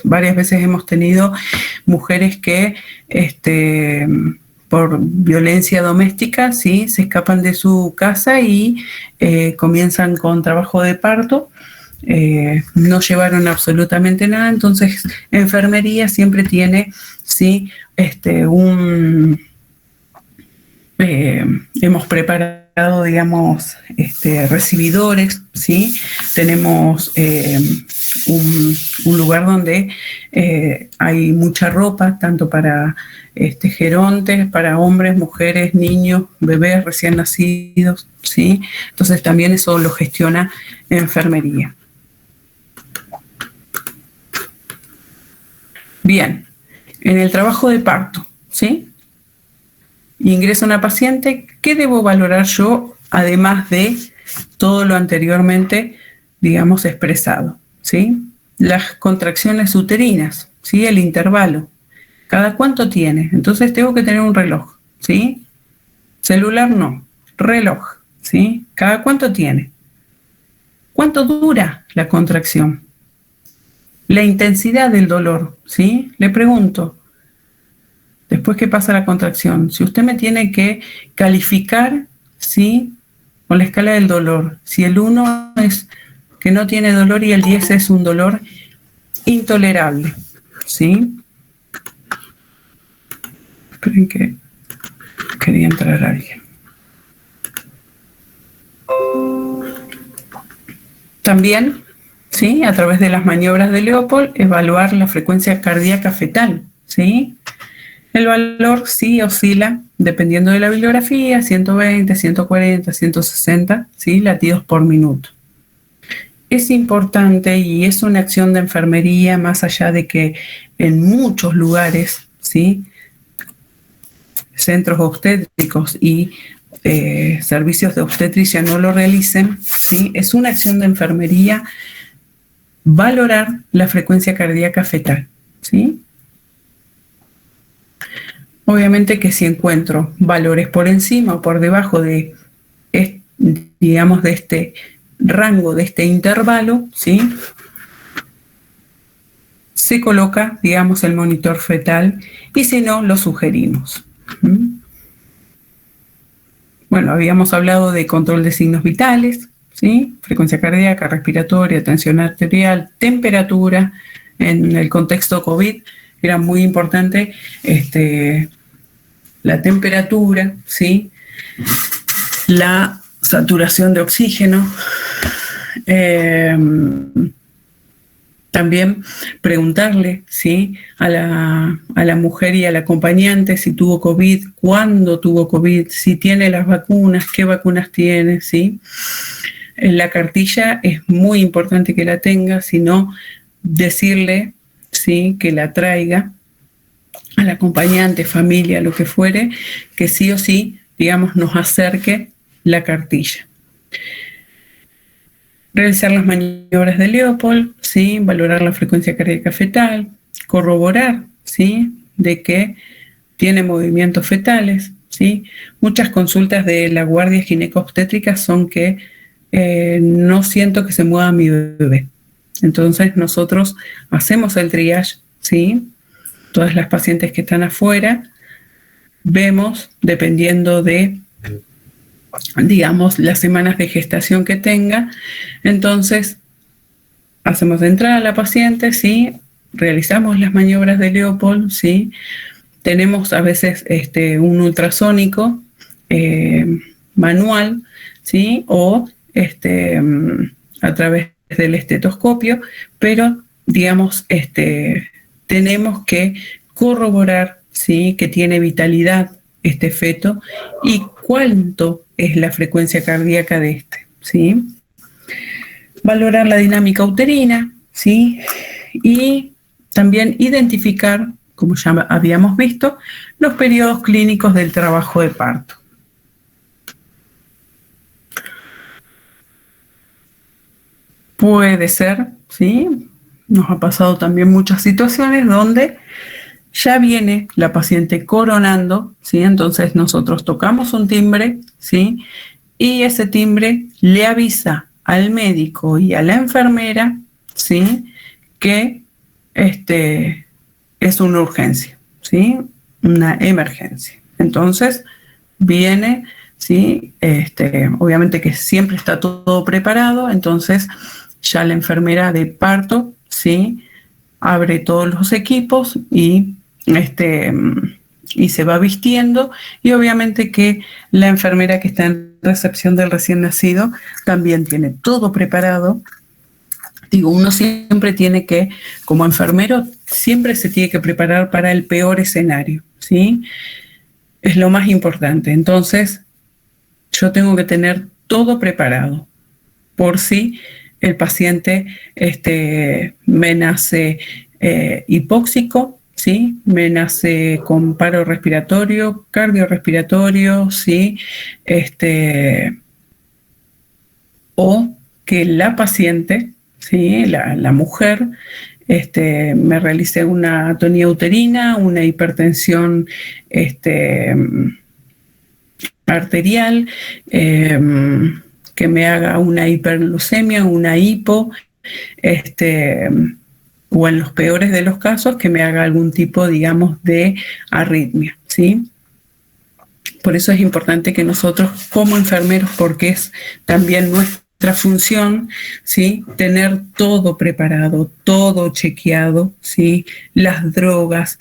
varias veces hemos tenido mujeres que por violencia doméstica, ¿sí?, se escapan de su casa y comienzan con trabajo de parto. No llevaron absolutamente nada, entonces enfermería siempre tiene, ¿sí?, hemos preparado, digamos, recibidores, ¿sí? Tenemos un lugar donde hay mucha ropa, tanto para gerontes, para hombres, mujeres, niños, bebés recién nacidos, ¿sí? Entonces también eso lo gestiona enfermería. Bien, en el trabajo de parto, ¿sí? Ingresa una paciente, ¿qué debo valorar yo, además de todo lo anteriormente, digamos, expresado? ¿Sí? Las contracciones uterinas, ¿sí? El intervalo. ¿Cada cuánto tiene? Entonces tengo que tener un reloj, ¿sí? Celular no, reloj, ¿sí? ¿Cada cuánto tiene? ¿Cuánto dura la contracción? La intensidad del dolor, ¿sí? Le pregunto. Después que pasa la contracción, si usted me tiene que calificar, ¿sí?, con la escala del dolor, si el 1 es que no tiene dolor y el 10 es un dolor intolerable, ¿sí? Esperen que quería entrar alguien. También, ¿sí?, a través de las maniobras de Leopold, evaluar la frecuencia cardíaca fetal, ¿sí? El valor sí oscila, dependiendo de la bibliografía, 120, 140, 160, ¿sí?, latidos por minuto. Es importante y es una acción de enfermería, más allá de que en muchos lugares, ¿sí?, centros obstétricos y servicios de obstetricia no lo realicen, ¿sí?, es una acción de enfermería valorar la frecuencia cardíaca fetal, ¿sí? Obviamente que si encuentro valores por encima o por debajo de, digamos, de este rango, de este intervalo, ¿sí?, se coloca, digamos, el monitor fetal y si no, lo sugerimos. Bueno, habíamos hablado de control de signos vitales, ¿sí?, frecuencia cardíaca, respiratoria, tensión arterial, temperatura. En el contexto COVID era muy importante la temperatura, ¿sí?, la saturación de oxígeno. También preguntarle, ¿sí?, a la mujer y al acompañante si tuvo COVID, cuándo tuvo COVID, si tiene las vacunas, qué vacunas tiene, ¿sí? En la cartilla es muy importante que la tenga, si no, decirle, ¿sí?, que la traiga al acompañante, familia, lo que fuere, que sí o sí, digamos, nos acerque la cartilla. Realizar las maniobras de Leopold, ¿sí?, valorar la frecuencia cardíaca fetal, corroborar, ¿sí?, de que tiene movimientos fetales, ¿sí? Muchas consultas de la guardia gineco-obstétrica son que no siento que se mueva mi bebé. Entonces nosotros hacemos el triage, ¿sí? Todas las pacientes que están afuera, vemos, dependiendo de digamos, las semanas de gestación que tenga. Entonces, hacemos entrar a la paciente, ¿sí? Realizamos las maniobras de Leopold, ¿sí? Tenemos a veces un ultrasónico manual, ¿sí? O a través del estetoscopio, pero, digamos, tenemos que corroborar, ¿sí? Que tiene vitalidad este feto y cuánto es la frecuencia cardíaca de este, ¿sí? Valorar la dinámica uterina, ¿sí? Y también identificar, como ya habíamos visto, los periodos clínicos del trabajo de parto. Puede ser, ¿sí? Nos ha pasado también muchas situaciones donde ya viene la paciente coronando, ¿sí? Entonces nosotros tocamos un timbre, ¿sí? Y ese timbre le avisa al médico y a la enfermera, ¿sí? Que es una urgencia, ¿sí? Una emergencia. Entonces viene, ¿sí? Obviamente que siempre está todo preparado, entonces ya la enfermera de parto, ¿sí? Abre todos los equipos y se va vistiendo, y obviamente que la enfermera que está en recepción del recién nacido también tiene todo preparado. Digo, uno siempre tiene que, como enfermero, siempre se tiene que preparar para el peor escenario, ¿sí? Es lo más importante. Entonces, yo tengo que tener todo preparado por si el paciente me nace hipóxico, ¿sí? Me nace con paro respiratorio, cardiorrespiratorio, ¿sí? O que la paciente, ¿sí? La mujer, me realice una atonía uterina, una hipertensión arterial, que me haga una hiperglucemia, una hipo, o en los peores de los casos, que me haga algún tipo, digamos, de arritmia, ¿sí? Por eso es importante que nosotros, como enfermeros, porque es también nuestra función, ¿sí? Tener todo preparado, todo chequeado, ¿sí? Las drogas,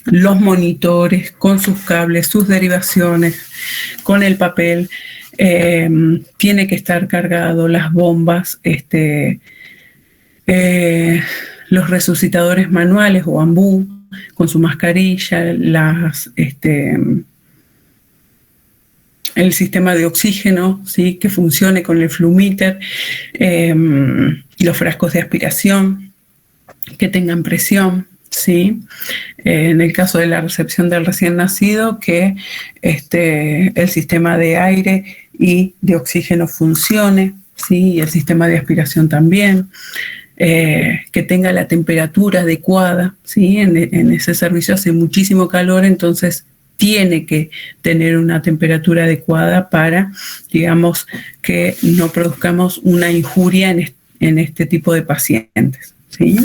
los monitores, con sus cables, sus derivaciones, con el papel, tiene que estar cargado, las bombas, los resucitadores manuales o ambú, con su mascarilla, el sistema de oxígeno, ¿sí? Que funcione con el flumíter, los frascos de aspiración, que tengan presión, ¿sí? En el caso de la recepción del recién nacido, que el sistema de aire y de oxígeno funcione, ¿sí? Y el sistema de aspiración también. Que tenga la temperatura adecuada, ¿sí? En ese servicio hace muchísimo calor, entonces tiene que tener una temperatura adecuada para, digamos, que no produzcamos una injuria en este tipo de pacientes, ¿sí?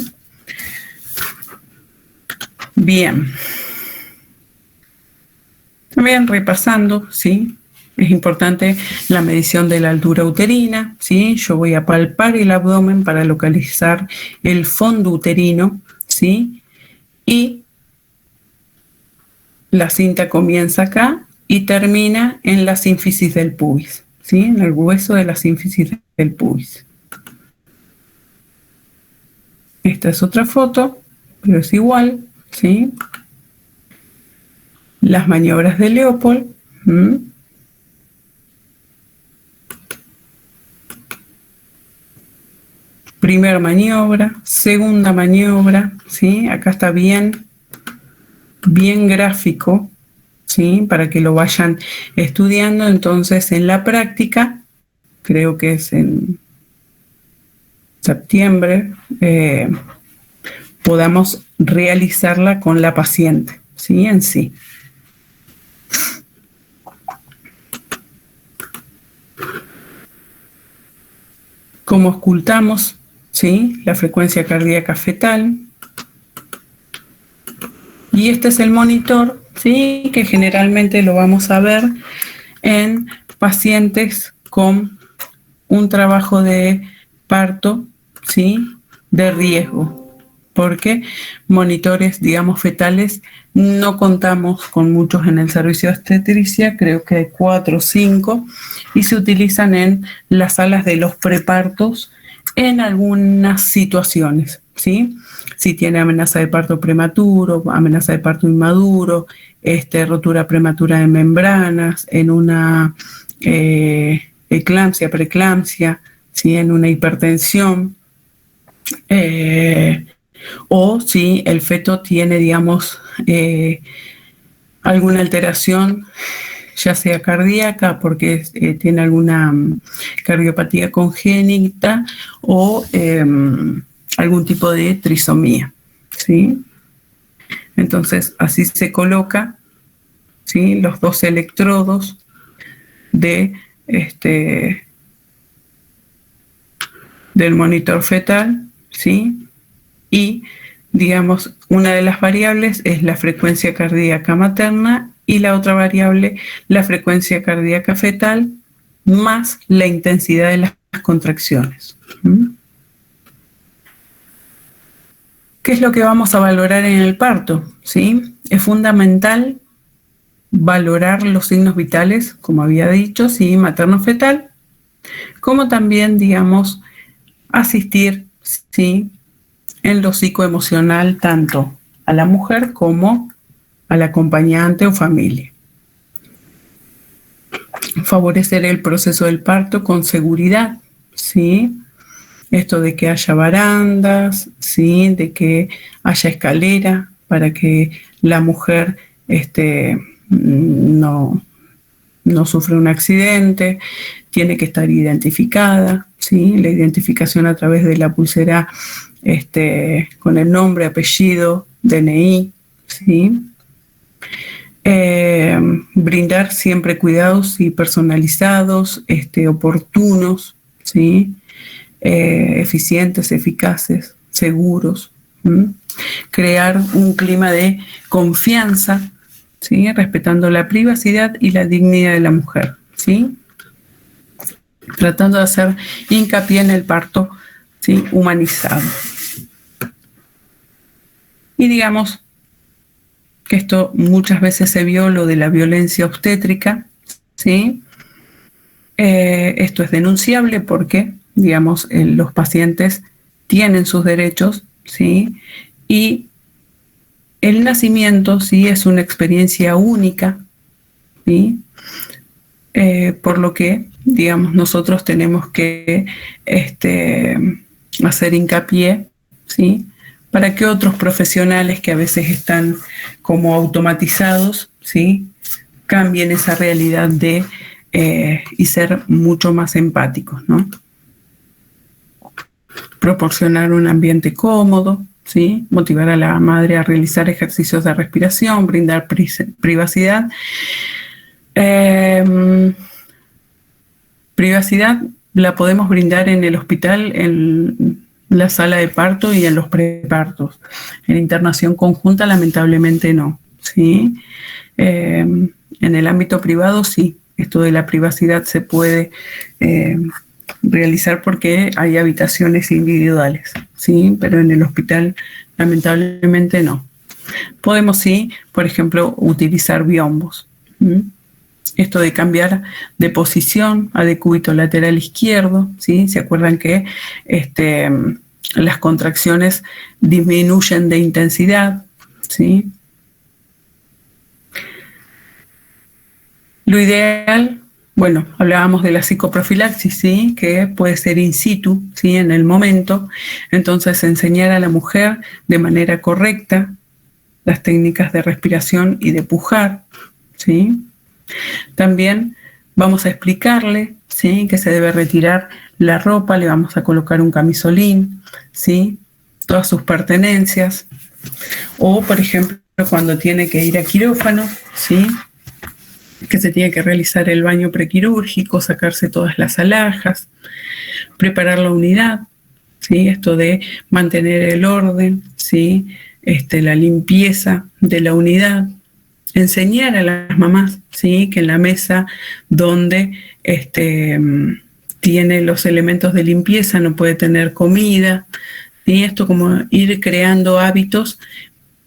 Bien. También repasando, ¿sí? Es importante la medición de la altura uterina, ¿sí? Yo voy a palpar el abdomen para localizar el fondo uterino, ¿sí? Y la cinta comienza acá y termina en la sínfisis del pubis, ¿sí? En el hueso de la sínfisis del pubis. Esta es otra foto, pero es igual, ¿sí? Las maniobras de Leopold. Primera maniobra, segunda maniobra, ¿sí? Acá está bien gráfico, ¿sí? Para que lo vayan estudiando. Entonces, en la práctica, creo que es en septiembre, podamos realizarla con la paciente, ¿sí? En sí. Cómo ocultamos, ¿sí? La frecuencia cardíaca fetal. Y este es el monitor, ¿sí? Que generalmente lo vamos a ver en pacientes con un trabajo de parto, ¿sí?, de riesgo, porque monitores, digamos, fetales no contamos con muchos en el servicio de obstetricia, creo que hay 4 o 5, y se utilizan en las salas de los prepartos en algunas situaciones, ¿sí? Si tiene amenaza de parto prematuro, amenaza de parto inmaduro, rotura prematura de membranas, en una eclampsia, preeclampsia, ¿sí?, en una hipertensión, o si el feto tiene, digamos, alguna alteración, ya sea cardíaca, porque tiene alguna cardiopatía congénita o algún tipo de trisomía, ¿sí? Entonces, así se coloca, ¿sí?, los 2 electrodos de del monitor fetal, ¿sí? Y, digamos, una de las variables es la frecuencia cardíaca materna y la otra variable, la frecuencia cardíaca fetal, más la intensidad de las contracciones. ¿Qué es lo que vamos a valorar en el parto? ¿Sí? Es fundamental valorar los signos vitales, como había dicho, ¿sí?, materno-fetal, como también, digamos, asistir, ¿sí?, en lo psicoemocional tanto a la mujer como al acompañante o familia. Favorecer el proceso del parto con seguridad, ¿sí? Esto de que haya barandas, ¿sí?, de que haya escalera para que la mujer no sufra un accidente, tiene que estar identificada, ¿sí? La identificación a través de la pulsera con el nombre, apellido, DNI, ¿sí? Brindar siempre cuidados y personalizados, oportunos, ¿sí?, eficientes, eficaces, seguros. Crear un clima de confianza, ¿sí?, respetando la privacidad y la dignidad de la mujer, ¿sí?, tratando de hacer hincapié en el parto, ¿sí?, humanizado. Y digamos que esto muchas veces se vio, lo de la violencia obstétrica, ¿sí? Esto es denunciable porque, digamos, los pacientes tienen sus derechos, ¿sí?, y el nacimiento sí es una experiencia única, ¿sí?, por lo que, digamos, nosotros tenemos que hacer hincapié, ¿sí?, para que otros profesionales que a veces están como automatizados, ¿sí?, cambien esa realidad y ser mucho más empáticos, ¿no? Proporcionar un ambiente cómodo, ¿sí?, motivar a la madre a realizar ejercicios de respiración, brindar privacidad. Privacidad la podemos brindar en el hospital, en la sala de parto y en los prepartos. En internación conjunta, lamentablemente no, ¿sí? En el ámbito privado, sí. Esto de la privacidad se puede realizar porque hay habitaciones individuales, ¿sí? Pero en el hospital, lamentablemente no. Podemos, sí, por ejemplo, utilizar biombos. Esto de cambiar de posición a decúbito lateral izquierdo, ¿sí? ¿Se acuerdan que las contracciones disminuyen de intensidad, ¿sí? Lo ideal, bueno, hablábamos de la psicoprofilaxis, ¿sí?, que puede ser in situ, ¿sí?, en el momento. Entonces, enseñar a la mujer de manera correcta las técnicas de respiración y de pujar, ¿sí? También vamos a explicarle, ¿sí?, que se debe retirar la ropa, le vamos a colocar un camisolín, ¿sí?, todas sus pertenencias. O, por ejemplo, cuando tiene que ir a quirófano, ¿sí?, que se tiene que realizar el baño prequirúrgico, sacarse todas las alhajas, preparar la unidad, ¿sí?, esto de mantener el orden, ¿sí?, la limpieza de la unidad, enseñar a las mamás, ¿sí? Que en la mesa donde tiene los elementos de limpieza no puede tener comida, y esto como ir creando hábitos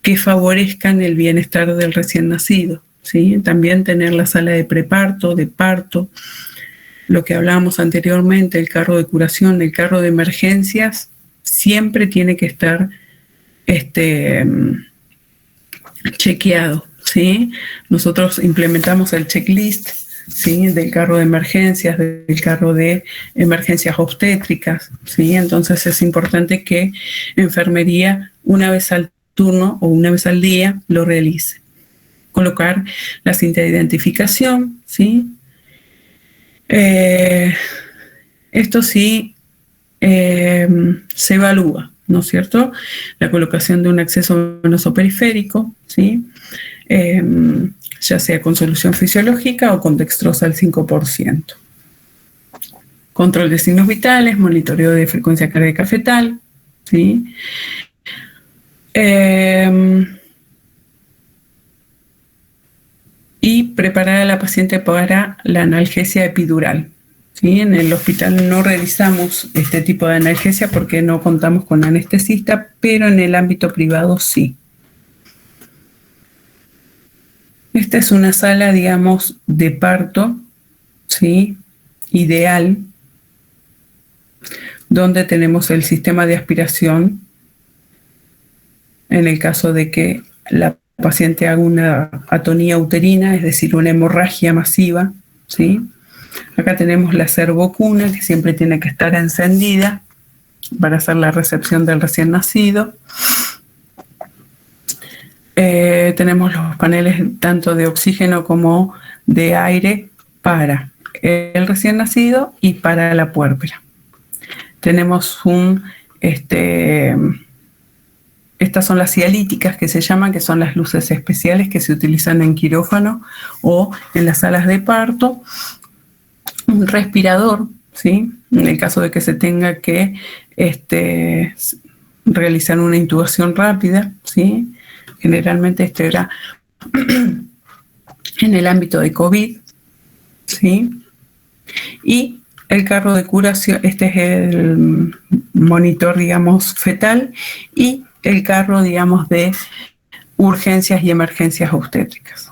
que favorezcan el bienestar del recién nacido, ¿sí? También tener la sala de preparto, de parto, lo que hablábamos anteriormente, el carro de curación, el carro de emergencias, siempre tiene que estar chequeado, ¿sí? Nosotros implementamos el checklist, ¿sí? Del carro de emergencias, del carro de emergencias obstétricas, ¿sí? Entonces es importante que enfermería una vez al turno o una vez al día lo realice. Colocar la cinta de identificación, ¿sí? Esto sí se evalúa, ¿no es cierto? La colocación de un acceso venoso periférico, ¿sí? Ya sea con solución fisiológica o con dextrosa al 5%. Control de signos vitales, monitoreo de frecuencia cardíaca fetal, ¿sí? Y preparar a la paciente para la analgesia epidural. ¿Sí? En el hospital no realizamos este tipo de analgesia porque no contamos con anestesista, pero en el ámbito privado sí. Esta es una sala, digamos, de parto, ¿sí? Ideal, donde tenemos el sistema de aspiración en el caso de que la paciente haga una atonía uterina, es decir, una hemorragia masiva, ¿sí? Acá tenemos la servocuna, que siempre tiene que estar encendida para hacer la recepción del recién nacido. Tenemos los paneles tanto de oxígeno como de aire para el recién nacido y para la puérpera. Tenemos estas son las cialíticas que se llaman, que son las luces especiales que se utilizan en quirófano o en las salas de parto. Un respirador, ¿sí? En el caso de que se tenga que realizar una intubación rápida, ¿sí? Generalmente esto era en el ámbito de COVID, ¿sí? Y el carro de curación, este es el monitor, digamos, fetal, y el carro, digamos, de urgencias y emergencias obstétricas.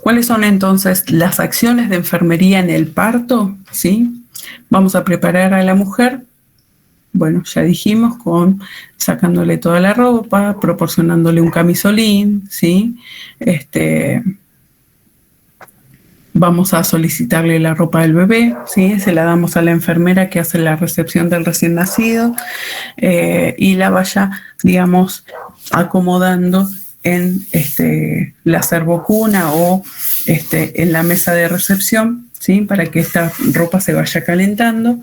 ¿Cuáles son entonces las acciones de enfermería en el parto? ¿Sí? Vamos a preparar a la mujer, bueno, ya dijimos, sacándole toda la ropa, proporcionándole un camisolín, ¿sí? Vamos a solicitarle la ropa del bebé, ¿sí? Se la damos a la enfermera que hace la recepción del recién nacido y la vaya, digamos, acomodando en la servocuna o en la mesa de recepción, ¿sí? Para que esta ropa se vaya calentando,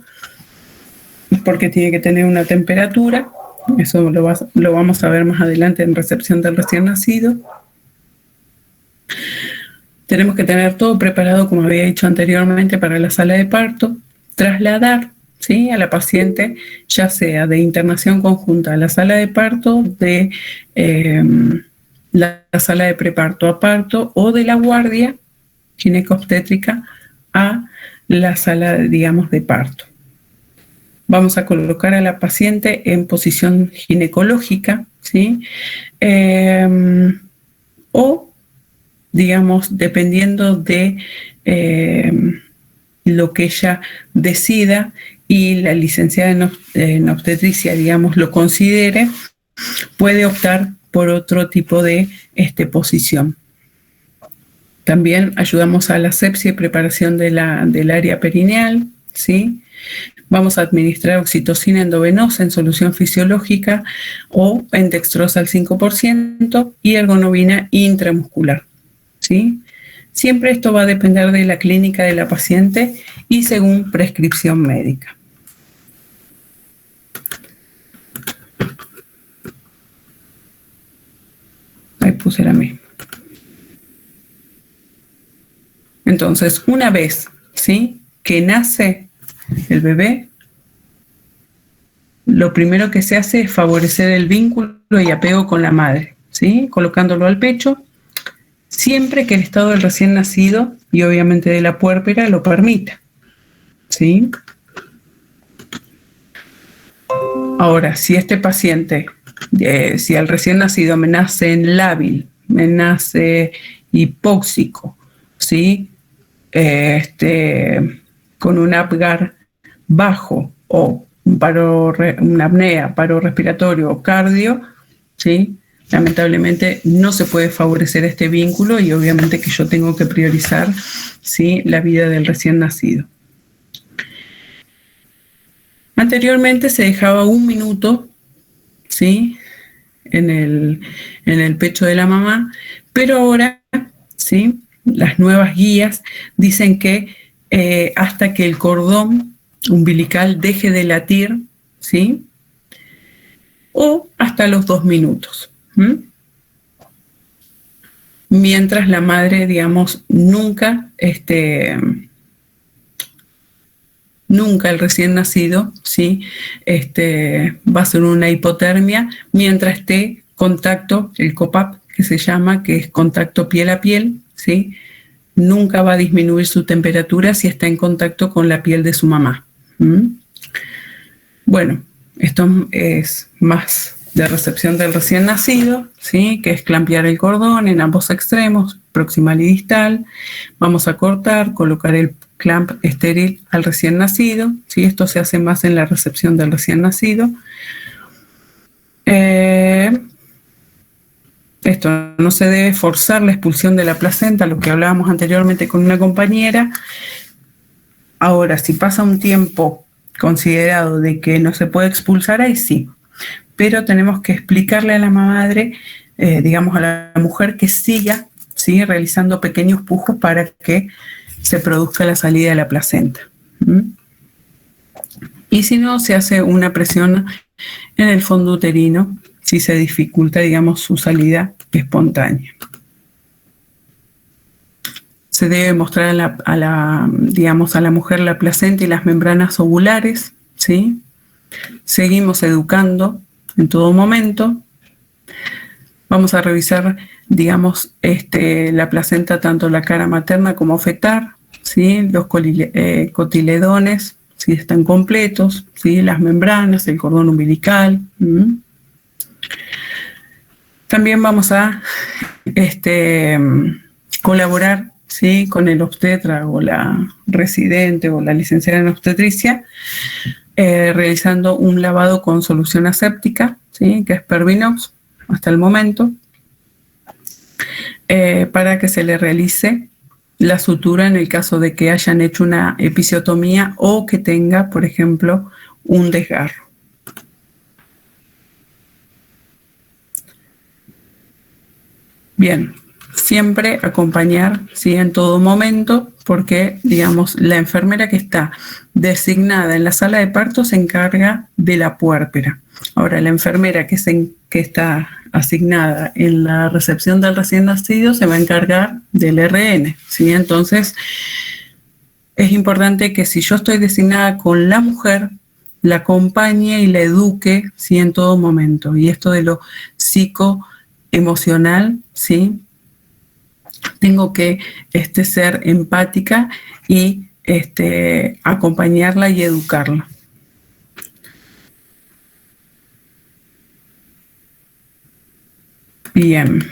porque tiene que tener una temperatura. Eso lo vamos a ver más adelante en recepción del recién nacido. Tenemos que tener todo preparado, como había dicho anteriormente, para la sala de parto. Trasladar, ¿sí? A la paciente, ya sea de internación conjunta a la sala de parto, de la sala de preparto a parto, o de la guardia gineco-obstétrica a la sala, digamos, de parto. Vamos a colocar a la paciente en posición ginecológica, ¿sí? O, digamos, dependiendo de lo que ella decida y la licenciada en obstetricia, digamos, lo considere, puede optar por otro tipo de posición. También ayudamos a la asepsia y preparación del área perineal, ¿sí? Vamos a administrar oxitocina endovenosa en solución fisiológica o en dextrosa al 5% y ergonovina intramuscular, ¿sí? Siempre esto va a depender de la clínica de la paciente y según prescripción médica. Ahí puse la misma. Entonces, una vez, ¿sí?, que nace el bebé, lo primero que se hace es favorecer el vínculo y apego con la madre, ¿sí? Colocándolo al pecho, siempre que el estado del recién nacido y obviamente de la puérpera lo permita, ¿sí? Ahora, si este paciente, si al recién nacido me nace enlábil, me nace hipóxico, ¿sí? Con un Apgar bajo o una apnea, paro respiratorio o cardio, ¿sí? Lamentablemente no se puede favorecer este vínculo y obviamente que yo tengo que priorizar, ¿sí?, la vida del recién nacido. Anteriormente se dejaba 1 minuto, ¿sí?, en el pecho de la mamá, pero ahora, ¿sí?, las nuevas guías dicen que hasta que el cordón umbilical deje de latir, ¿sí?, o hasta los 2 minutos. Mientras la madre, digamos, nunca el recién nacido, ¿sí?, va a hacer una hipotermia mientras esté contacto, el COPAP que se llama, que es contacto piel a piel, ¿sí? Nunca va a disminuir su temperatura si está en contacto con la piel de su mamá. Bueno, esto es más de recepción del recién nacido, ¿sí?, que es clampear el cordón en ambos extremos, proximal y distal. Vamos a cortar, colocar el clamp estéril al recién nacido, ¿sí? Esto se hace más en la recepción del recién nacido. Esto no se debe forzar la expulsión de la placenta, lo que hablábamos anteriormente con una compañera. Ahora, si pasa un tiempo considerado de que no se puede expulsar, ahí sí. Pero tenemos que explicarle a la madre, digamos a la mujer, que siga, ¿sí?, realizando pequeños pujos para que se produzca la salida de la placenta. Y si no, se hace una presión en el fondo uterino si se dificulta, digamos, su salida espontánea. Se debe mostrar a la mujer la placenta y las membranas ovulares, ¿sí? Seguimos educando en todo momento. Vamos a revisar, digamos, la placenta, tanto la cara materna como fetal, ¿sí? Los cotiledones, si están completos, ¿sí? Las membranas, el cordón umbilical. También vamos a colaborar, ¿sí?, con el obstetra o la residente o la licenciada en obstetricia, realizando un lavado con solución aséptica, ¿sí?, que es Pervinox hasta el momento, para que se le realice la sutura en el caso de que hayan hecho una episiotomía o que tenga, por ejemplo, un desgarro. Bien, siempre acompañar, ¿sí?, en todo momento, porque, digamos, la enfermera que está designada en la sala de parto se encarga de la puérpera. Ahora, la enfermera que está asignada en la recepción del recién nacido se va a encargar del RN, ¿sí? Entonces, es importante que si yo estoy designada con la mujer, la acompañe y la eduque, ¿sí?, en todo momento. Y esto de lo psicoemocional, ¿sí?, tengo que ser empática y acompañarla y educarla. Bien.